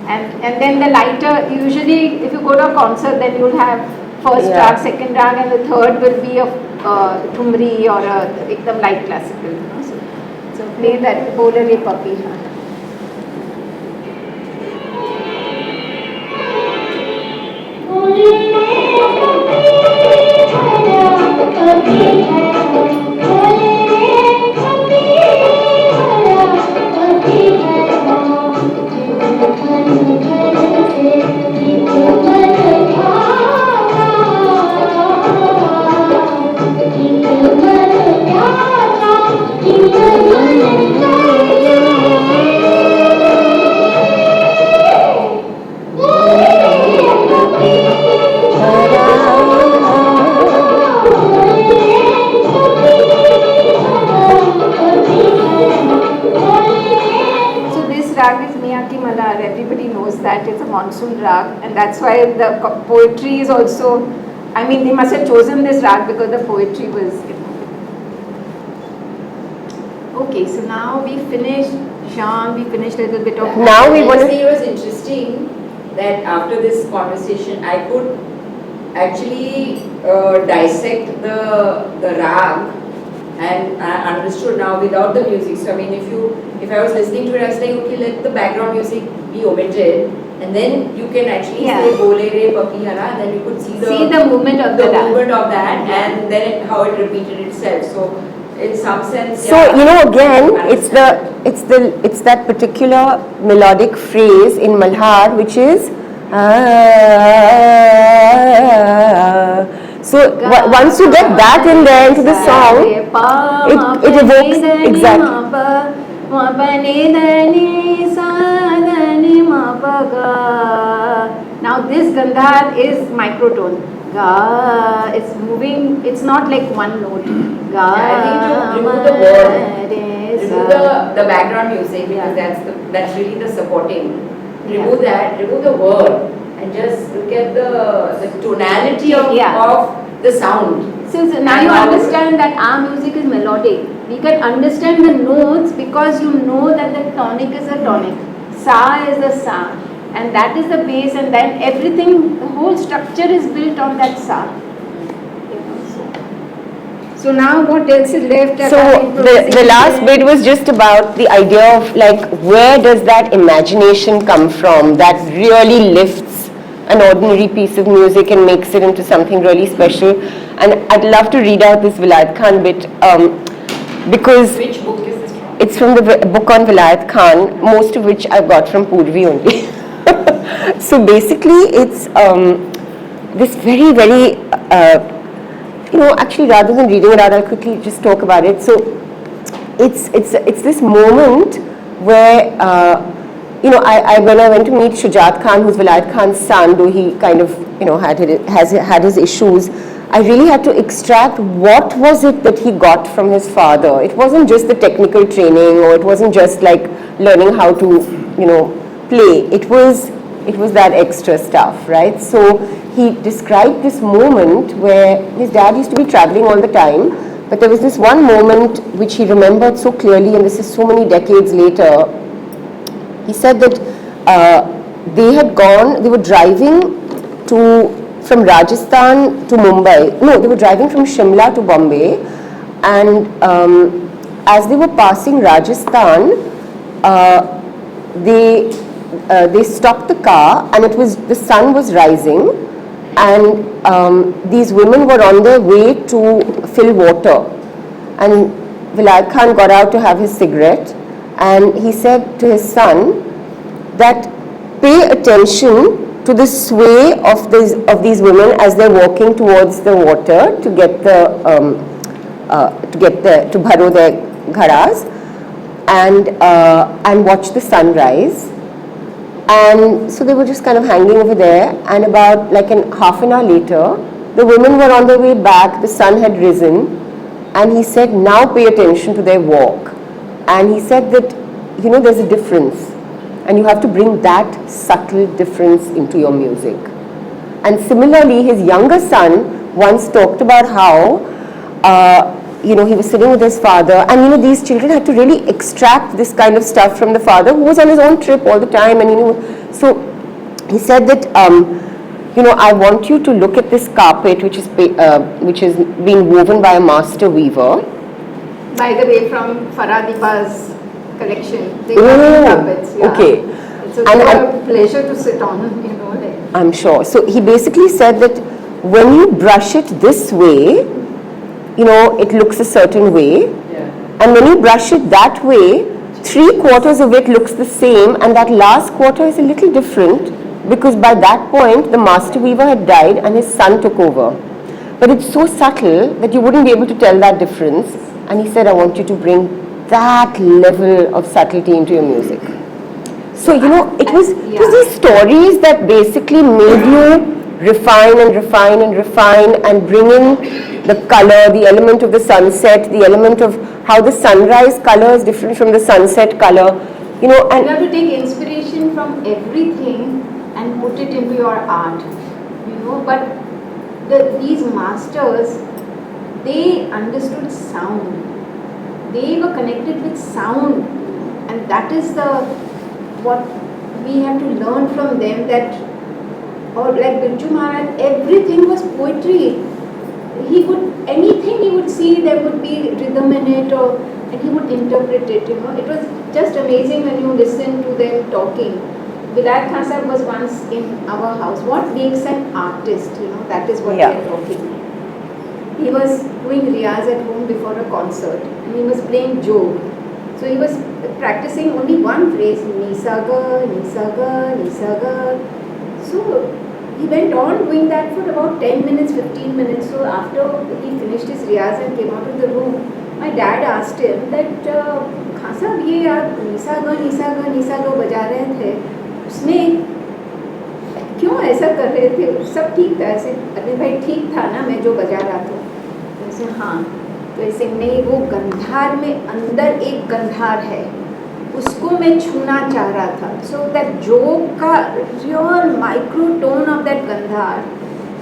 And then the lighter, usually if you go to a concert, then you'll have first Raag, second Raag, and the third will be a Thumri or a ekdam light classical. So play that Bola Re Puppy. Everybody knows that it's a monsoon Raag, and that's why the poetry is also I mean, they must have chosen this rag because the poetry was, Okay, so now we finished, Jean, we finished a little bit of... Now we want to... It was interesting that after this conversation, I could actually dissect the rag, and I understood now without the music. So I mean, if I was listening to it, I was like, okay, let the background music be omitted, and then you can actually say Bole Re Papi Hara, and then you could see the movement of that, and then how it repeated itself. So in some sense, so you know, again, it's that particular melodic phrase in Malhar, which is so once you get that in there into the song, it evokes exactly. Now this Gandhar is microtone. Ga, it's moving, it's not like one note. Ga, I think to remove the word, remove the background music, because that's really the supporting. Remove that, remove the word, and just look at the tonality of the sound. Since now you understand that our music is melodic, we can understand the notes because you know that the tonic is a tonic, sa is a sa, and that is the bass, and then everything, the whole structure is built on that sa. So now what else is left? So the last bit was just about the idea of like, where does that imagination come from that really lifts an ordinary piece of music and makes it into something really special. And I'd love to read out this Vilayat Khan bit because Which book is this from? it's from the book on Vilayat Khan, most of which I've got from Purvi only. So basically it's this very, very you know, actually rather than reading it out, I'll quickly just talk about it. So it's this moment where you know, when I went to meet Shujat Khan, who's Vilayat Khan's son, though he kind of, you know, had his issues, I really had to extract what was it that he got from his father. It wasn't just the technical training, or it wasn't just like learning how to, you know, play. It was that extra stuff, right? So he described this moment where his dad used to be traveling all the time, but there was this one moment which he remembered so clearly, and this is so many decades later. He said that they were driving from Rajasthan to Mumbai. No, they were driving from Shimla to Bombay, and as they were passing Rajasthan, they stopped the car, and the sun was rising, and these women were on their way to fill water, and Vilayat Khan got out to have his cigarette, and he said to his son that pay attention to the sway of these women as they're walking towards the water to get to bharo their Gharanas, and watch the sunrise. And so they were just kind of hanging over there, and about like half an hour later, the women were on their way back, the sun had risen, and he said, now pay attention to their walk. And he said that, you know, there's a difference, and you have to bring that subtle difference into your music. And similarly, his younger son once talked about how, you know, he was sitting with his father, and you know, these children had to really extract this kind of stuff from the father, who was on his own trip all the time, and you know, so he said that, you know, I want you to look at this carpet which is being woven by a master weaver. By the way, from Faradipa's collection, they have carpets. Yeah. Okay. It's a pleasure to sit on, you know. Like. I'm sure. So he basically said that when you brush it this way, you know, it looks a certain way, and when you brush it that way, 3/4 of it looks the same, and that last quarter is a little different, because by that point the master weaver had died and his son took over. But it's so subtle that you wouldn't be able to tell that difference, and he said, I want you to bring that level of subtlety into your music. So you know, it was these stories that basically made you refine and refine and refine, and bring in the color, the element of the sunset, the element of how the sunrise color is different from the sunset color, you know. And you have to take inspiration from everything and put it into your art, you know. But these masters, they understood sound. They were connected with sound, and that is what we have to learn from them. That, or like Birju Maharaj, everything was poetry. Anything he would see, there would be rhythm in it, and he would interpret it. It was just amazing when you listen to them talking. Vilayat Khan Sahib was once in our house. What makes an artist? That is what we are talking. He was doing riyaz at home before a concert, and he was playing jog. So he was practicing only one phrase, Nisaga, Nisaga, Nisaga. So he went on doing that for about 10 minutes, 15 minutes. So after he finished his riyaz and came out of the room, my dad asked him that, Khan Sahab, ye aap Nisaga, Nisaga, Nisaga बजा रहे थे, उसमें क्यों ऐसा कर रहे थे? सब ठीक था ऐसे? अरे भाई ठीक था ना, मैं जो बजा रहा था। तो हाँ, तो ऐसे नहीं, वो गंधार में अंदर एक गंधार है, उसको मैं छूना चाह रहा था. सो दैट जोग का real microtone of that Gandhar,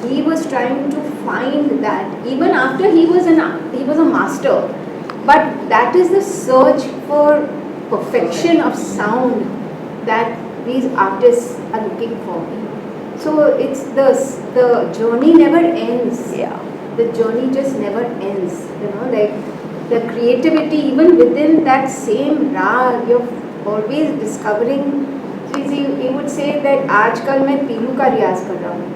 he was trying to find that even after he was a master, but that is the search for perfection of sound that these artists are looking for. So it's the journey never ends. The journey just never ends, like the creativity even within that same raag, you're always discovering. So he would say that आजकल मैं पीलू का रियाज कर रहा हूँ.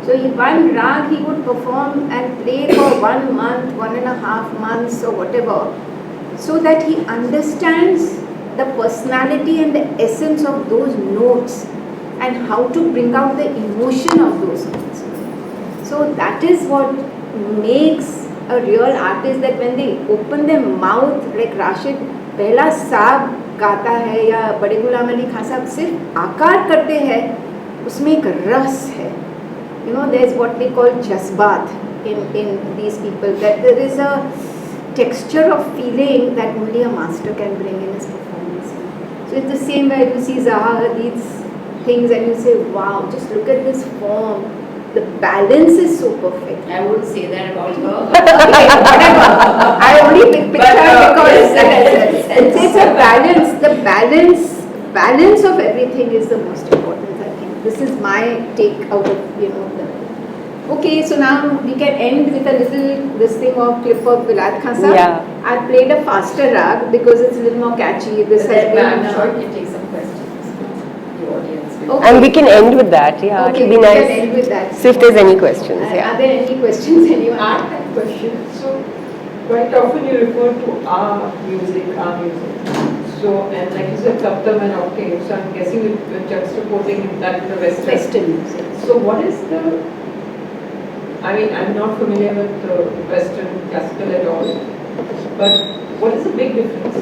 So one raag he would perform and play for 1 month, 1.5 months or whatever, so that he understands the personality and the essence of those notes and how to bring out the emotion of those notes. So that is what makes a real artist, that when they open their mouth, like Rashid पहला साब गाता है या बड़े गुलाम अली खान साहब सिर्फ आकार करते हैं, उसमें एक रस है. There is what they call jazbat in these people, that there is a texture of feeling that only a master can bring in his performance. So it's the same way you see Zaha, these things, and you say, wow, just look at this form. The balance is so perfect. I wouldn't say that about her. Okay, whatever. I only picture because it's a balance. The balance of everything is the most important, I think. This is my take out of, Okay, so now we can end with a little this thing of clip of Vilayat Khan Sahab. Yeah. I played a faster rag because it's a little more catchy. This has been. I'm sure we can take some questions. The audience. Okay. And we can end with that. Yeah, Okay, it would be we nice. can end with that. So if there's any questions, yeah. Are there any questions anyone? I have a question. So, quite often you refer to our music. So, and like you said, Saptam and octave. So, I'm guessing you're juxtaposing that with the Western music. So, what is the? I mean, I'm not familiar with the Western classical at all. But what is the big difference?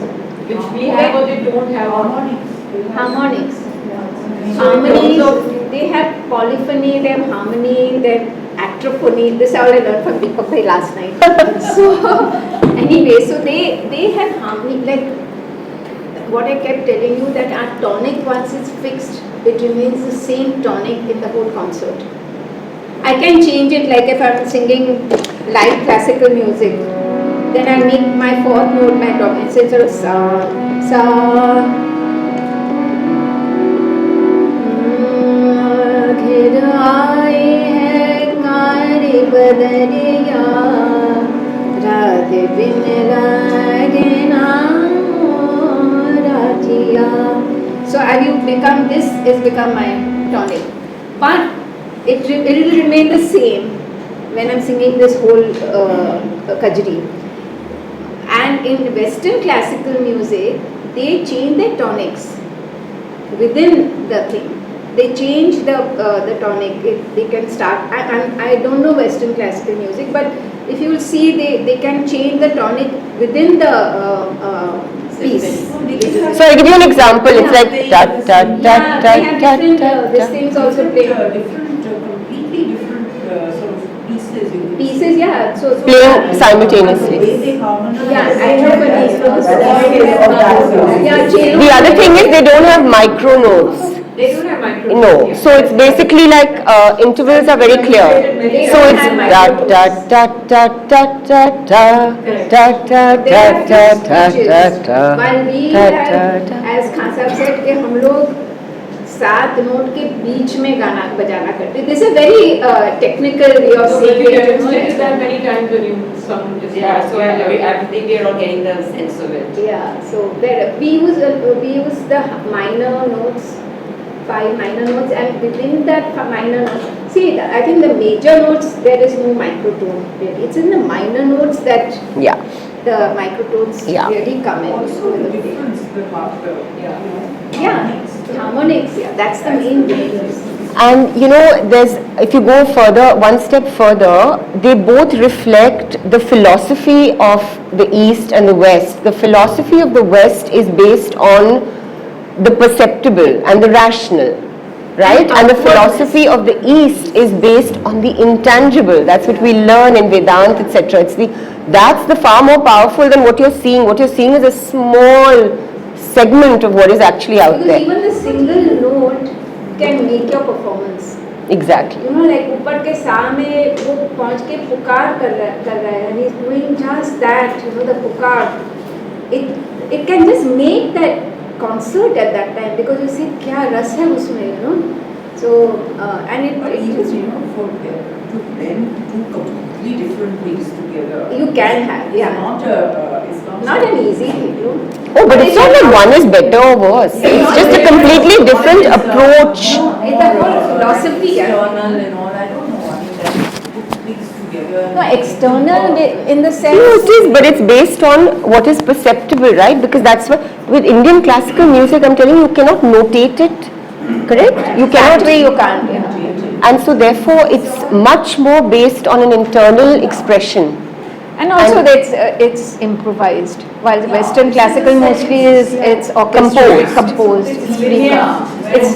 Which we have or they don't have? Harmonics. Harmonies, they have polyphony, they have harmony, they have actrophony. This is all I learned from Deepak Bhai last night. So, anyway, so they have harmony. Like what I kept telling you, that our tonic, once it's fixed, it remains the same tonic in the whole concert. I can change it, like if I'm singing light classical music, then I make my fourth note my tonic. So instead of sa, sa, घिर आए हैं कारी बदरिया, रात बिन लागे ना रातिया. So have you become, this has become my tonic. But it will remain the same when I'm singing this whole kajri. And in Western classical music, they change their tonics within the thing. They change the tonic. They can start. I don't know Western classical music, but if you will see, they can change the tonic within the piece. So I'll give you an example. It's like ta ta ta ta ta ta. These things also play. Completely different sort of pieces. Pieces, yeah. So Playing simultaneously. yeah, actrophony. Yeah, cello. The other thing is they don't have micro notes. They don't have microphones. No, so it's basically like intervals are very clear. So it's da da da da da da da da da da da da da. While we have, as Khan Sahab said, कि हम लोग 7 note के बीच में गाना बजाना करते. This is a very technical way of saying it. You've experienced that many times when you sung just So I think we are all getting the sense of it. Yeah, so there we use the minor notes, 5 minor notes, and within that minor notes, see, I think the major notes there is no microtone really. It's in the minor notes that the microtones really come in. Also the difference, Harmonics, that's the main difference. And if you go further, one step further, they both reflect the philosophy of the East and the West. The philosophy of the West is based on the perceptible and the rational, right? And the philosophy of the East is based on the intangible. That's what we learn in Vedanta, etc. That's the far more powerful than what you're seeing. What you're seeing is a small segment of what is actually out because there. Even the single note can make your performance. Exactly. Like ऊपर के सा में वो पहुँच के पुकार कर रहा है, and he's doing just that, the पुकार. It can just make that concert at that time because you see क्या रस है उसमें, So and it even for to blend two completely different things together. You can have, It's not an easy thing, Oh, but it's not like one is better or worse. It's just a completely different approach. It's the whole philosophy. External and all, I don't know. I mean, that put things together. No, external in the sense. No, it is, but it's based on what is perceptible, right? Because that's what, with Indian classical music, I'm telling you, you cannot notate it, correct? You cannot. That way you can't, And so therefore, it's much more based on an internal expression. And also it's improvised, while Western classical mostly it's orchestrated, composed. It's linear.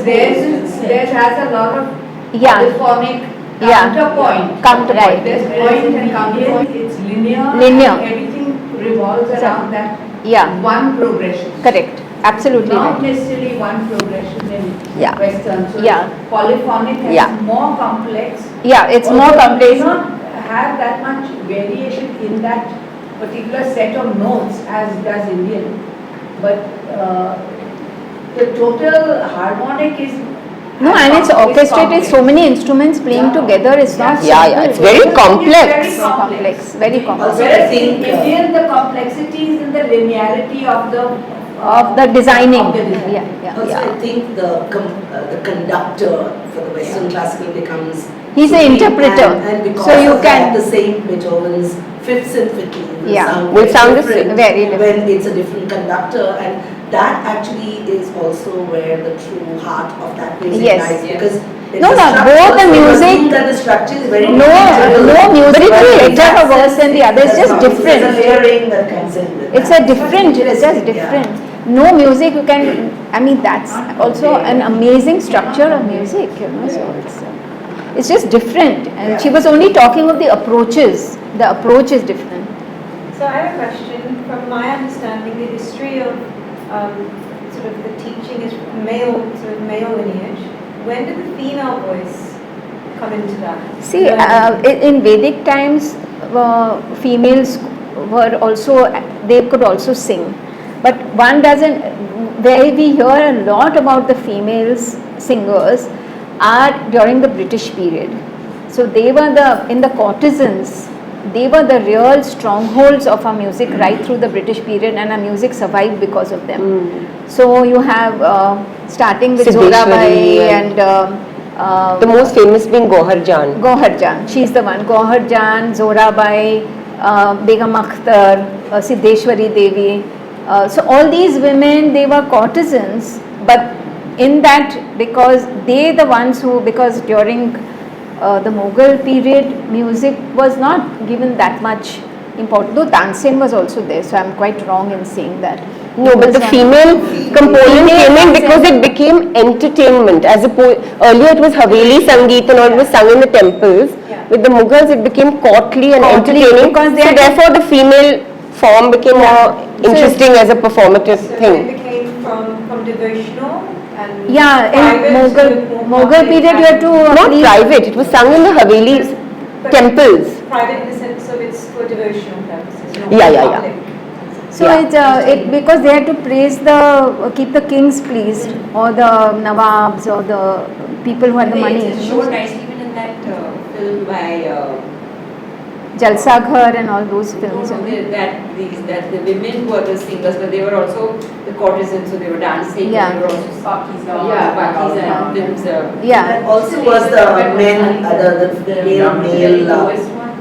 Theirs has a lot of polyphonic counterpoint. Counterpoint. There's point and counterpoint. It's linear. Linear. And everything revolves around that one progression. Correct. Absolutely. Not necessarily one progression in Western. So polyphonic is more complex. It's more complex. Have that much variation in that particular set of notes as does Indian, but the total harmonic is and it's orchestrated. So many instruments playing together. It's not. It's very complex. Very complex. Whereas in Indian, the complexity is in the linearity of the designing. Also, I think the conductor for the Western classical becomes. He's an interpreter, and because so you of can. That, the same Beethoven's Fifth Symphony will sound different very different when it's a different conductor, and that actually is also where the true heart of that music lies. Because both the music. That the structure is very no music is better or worse than the other. It's just different. There's a layering that comes in. It's just different. No music you can. I mean, that's also an amazing structure of music. So it's just different. And she was only talking of the approaches. The approach is different. So I have a question. From my understanding, the history of sort of the teaching is male lineage. When did the female voice come into that? See, in Vedic times, females were also, they could also sing. But one doesn't, where we hear a lot about the females singers are during the British period. So they were in the courtesans, they were the real strongholds of our music right through the British period, and our music survived because of them. So you have starting with Zorabai and the most famous being Gohar Jan. She's the one. Gohar Jan, Zorabai, Begum Akhtar, Siddheshwari Devi. So all these women, they were courtesans, but in that, because they the ones who, because during the Mughal period, music was not given that much importance. Though Tansen was also there, so I'm quite wrong in saying that. No, but the female component came in because it became entertainment. Earlier it was Haveli Sangeet and all, it was sung in the temples. With the Mughals it became courtly and entertaining. So therefore the female form became more interesting as a performative thing. It became from devotional and Yeah, private in to more Mughal public period you had to Not please- private, it was sung in the Havelis, But temples. Private in the sense of it's for devotional purposes, not Yeah, for yeah, yeah. public. So Yeah. it because they had to praise keep the kings pleased, or the nawabs, or the people who had the money. It's shown nicely even in that film by Jalsa Ghar and all those films. that the women were the singers, but they were also the courtesans, so they were dancing. Yeah. They were also Pakis and films. Yeah. That also was the men, the male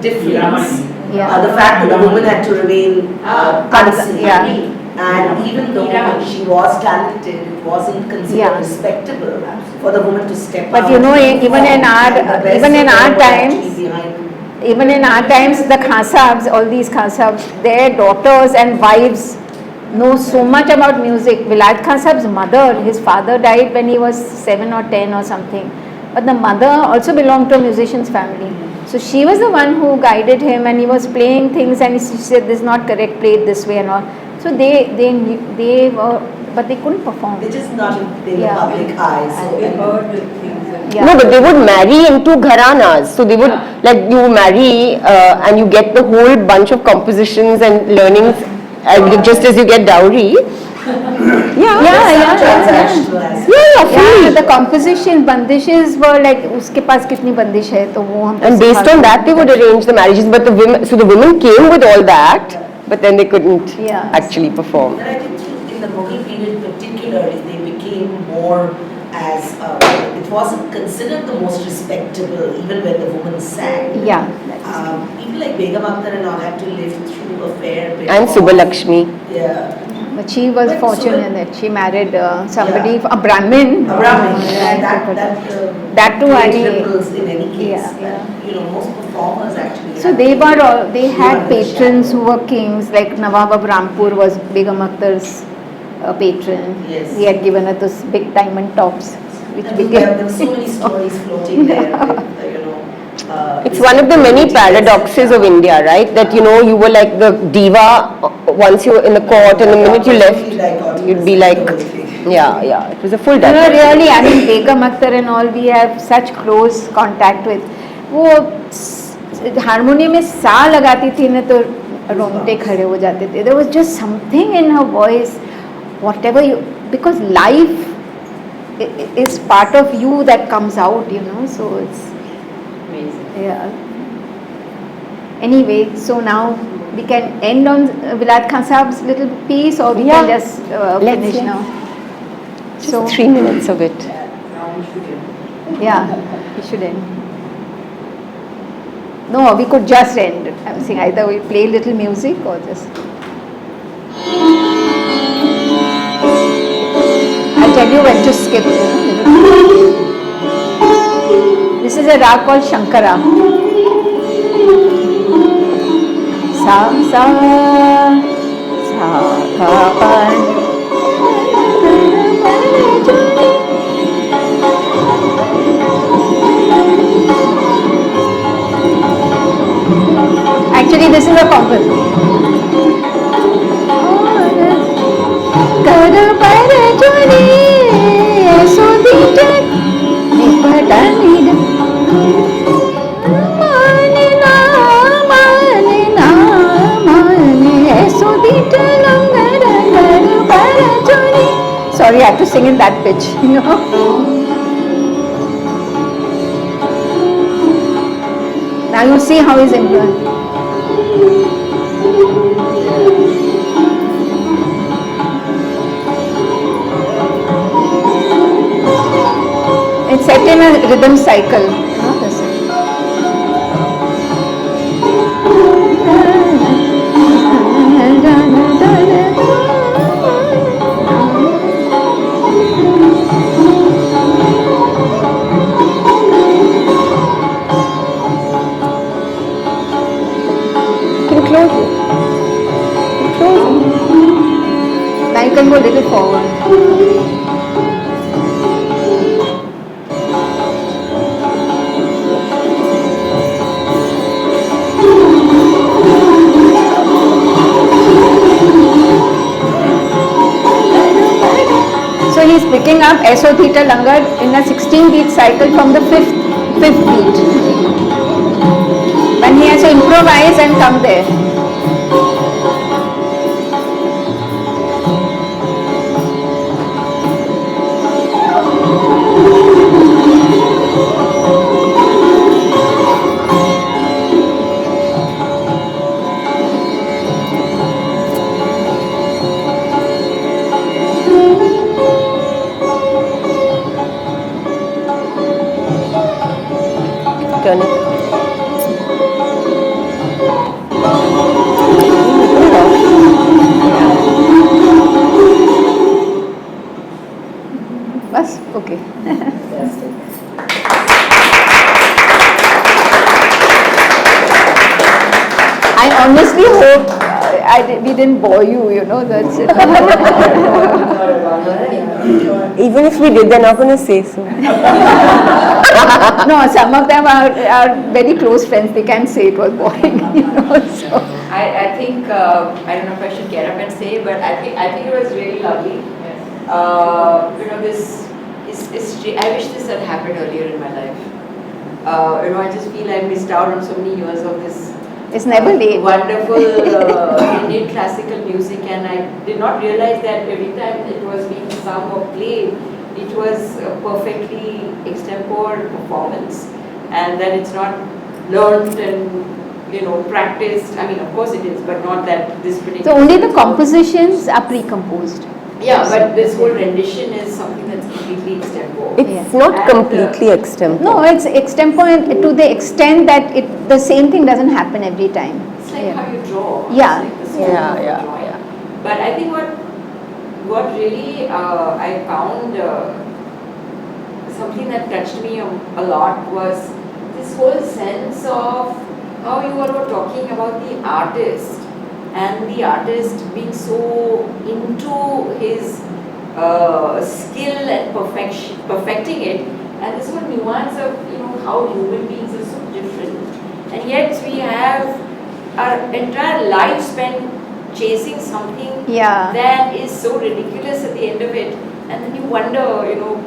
difference. Yeah. The fact that the woman had to remain passive. Yeah. And even though she was talented, it wasn't considered Yeah. respectable for the woman to step But out. you know, even in our- And the best even in of them our were times- actually behind. Even in our times, the khasabs, all these khasabs, their daughters and wives know so much about music. Vilayat Khan Sahib's mother, his father died when he was 7 or 10 or something. But the mother also belonged to a musician's family. So she was the one who guided him, and he was playing things and she said, this is not correct, play it this way and all. So they were, but they couldn't perform. They're just not in the Yeah. public eye. So They heard the things and Yeah. No, but they would marry into Gharanas. So they would, like, you marry and you get the whole bunch of compositions and learnings just as you get dowry. Yeah, transactional aspect. Yeah, fully. Yeah, the composition bandishes were like, उसके पास कितनी बंदिश है तो वो हम And based on that, they would arrange the marriages. But the women, so the women came with all that, but then they couldn't Yeah. actually perform. And I think in the Mughal period particularly, they became more as, it wasn't considered the most respectable even when the woman sang. Yeah. People like Begum Akhtar and all had to live through a fair bit And of- Subbalakshmi. Yeah. But she was But fortunate that she married somebody, Yeah. a Brahmin. A Brahmin, And that too, creates I- ripples in any case. Yeah, But, yeah. you know, most performers actually. So have they to were all, they live had under the patrons who shadow. were kings, like Nawab of Rampur was Begum Akhtar's patron. Yes. He had given her those big diamond tops, which And became. there were so many stories floating there with, you know. It's one of the many paradoxes of India, right? That, you know, you were like the diva once you were in the court, and the minute you left, you'd be like, yeah, it was a full No, dichotomy. really, I mean, Begum Akhtar and all, we have such close contact with. वो harmonium में सा लगाती थी ना तो रोंगटे खड़े हो जाते थे. There was just something in her voice, whatever you, because life is part of you that comes out, you know. So it's Amazing. yeah. Anyway, so now we can end on Vilayat Khan Sahib's little piece, or we Yeah. can just Let's, finish yeah. now. Just 3 minutes of it. now we should end. Yeah, we should end. No, we could just end. I'm saying either we play little music or just. I'll tell you when to skip. This is a raag called Shankara. Sa sa sa pa pa. Actually, this is a composition. Sorry, I have to sing in that pitch, you know. Now you see how he's influenced. It's set in a rhythm cycle, you know this. Can close it. Close it. Now you can go a little forward. up SO theta langar in a 16 beat cycle from the fifth beat. When he has to improvise and come there. Turn it. Bas, okay. I honestly hope we didn't bore you, you know, that's it. Even if we did, they're not going to say so. No, some of them are very close friends, they can say it was boring, you know, so. I think, I don't know if I should get up and say, but I think it was really lovely. You know, I wish this had happened earlier in my life. You know, I just feel I missed out on so many years of this. It's never late. Wonderful Indian classical music, and I did not realize that every time it was being sung or played, it was a perfectly extempore performance, and that it's not learned and, you know, practiced. I mean, of course it is, but not that this particular. So only the compositions are pre-composed. Yeah, but this whole rendition is something that's completely extempore. It's not completely extempore. No, it's extempore to the extent that the same thing doesn't happen every time. It's like how you draw. Yeah. It's like the skill of drawing. But I think what really I found something that touched me a lot was this whole sense of how you all were talking about the artist, and the artist being so into his skill and perfecting it, and this whole nuance of, you know, how human beings are so different, and yet we have our entire life spent chasing something that is so ridiculous at the end of it, and then you wonder, you know,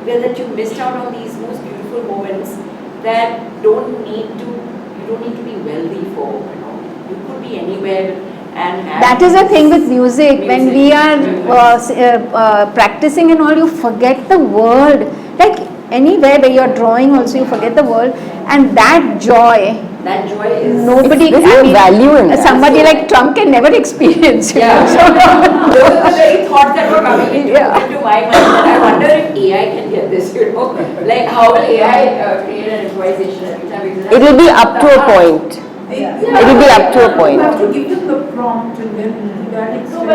whether you missed out on these most beautiful moments that you don't need to be wealthy for, you know, you could be anywhere. That is the thing with music. When we are practicing and all, you forget the world. Like anywhere where you are drawing also, you forget the world. And that joy is nobody. There's no value in that. Somebody like Trump can never experience. You know? Those are the very thoughts that were coming into my mind. That I wonder if AI can get this. You know, like how will AI create an improvisation every time? It will be up to a point. Yeah. It will be up to a point. You have to give them the prompt and then to that extent.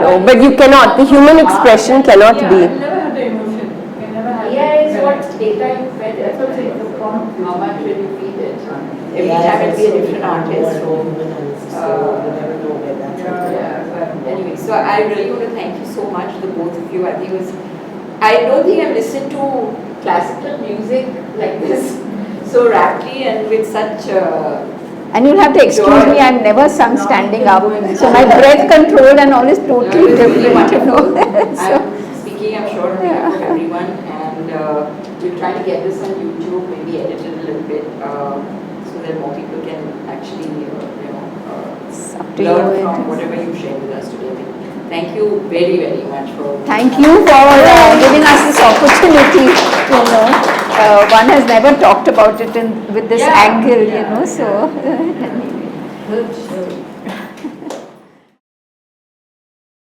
No, but you cannot. The human expression cannot be. You never have the emotion. You never have AI is what data you fed. That's what I'm saying, the prompt. How much will you feed it? Every time it will be a different artist. So you never know where that's But anyway, so I really want to thank you so much, the both of you. I don't think I've listened to classical music like this so rapidly and with such. And you'll have to excuse me, I've never sung standing up. So my breath control and all is totally different, you know. I'm speaking, I'm sure, on behalf of everyone, and we'll try to get this on YouTube, maybe edit it a little bit, so that more people can actually, learn from whatever you shared with us today. Thank you very, very much for. Thank you for giving us this opportunity. You know, one has never talked about it with this angle. You know, so.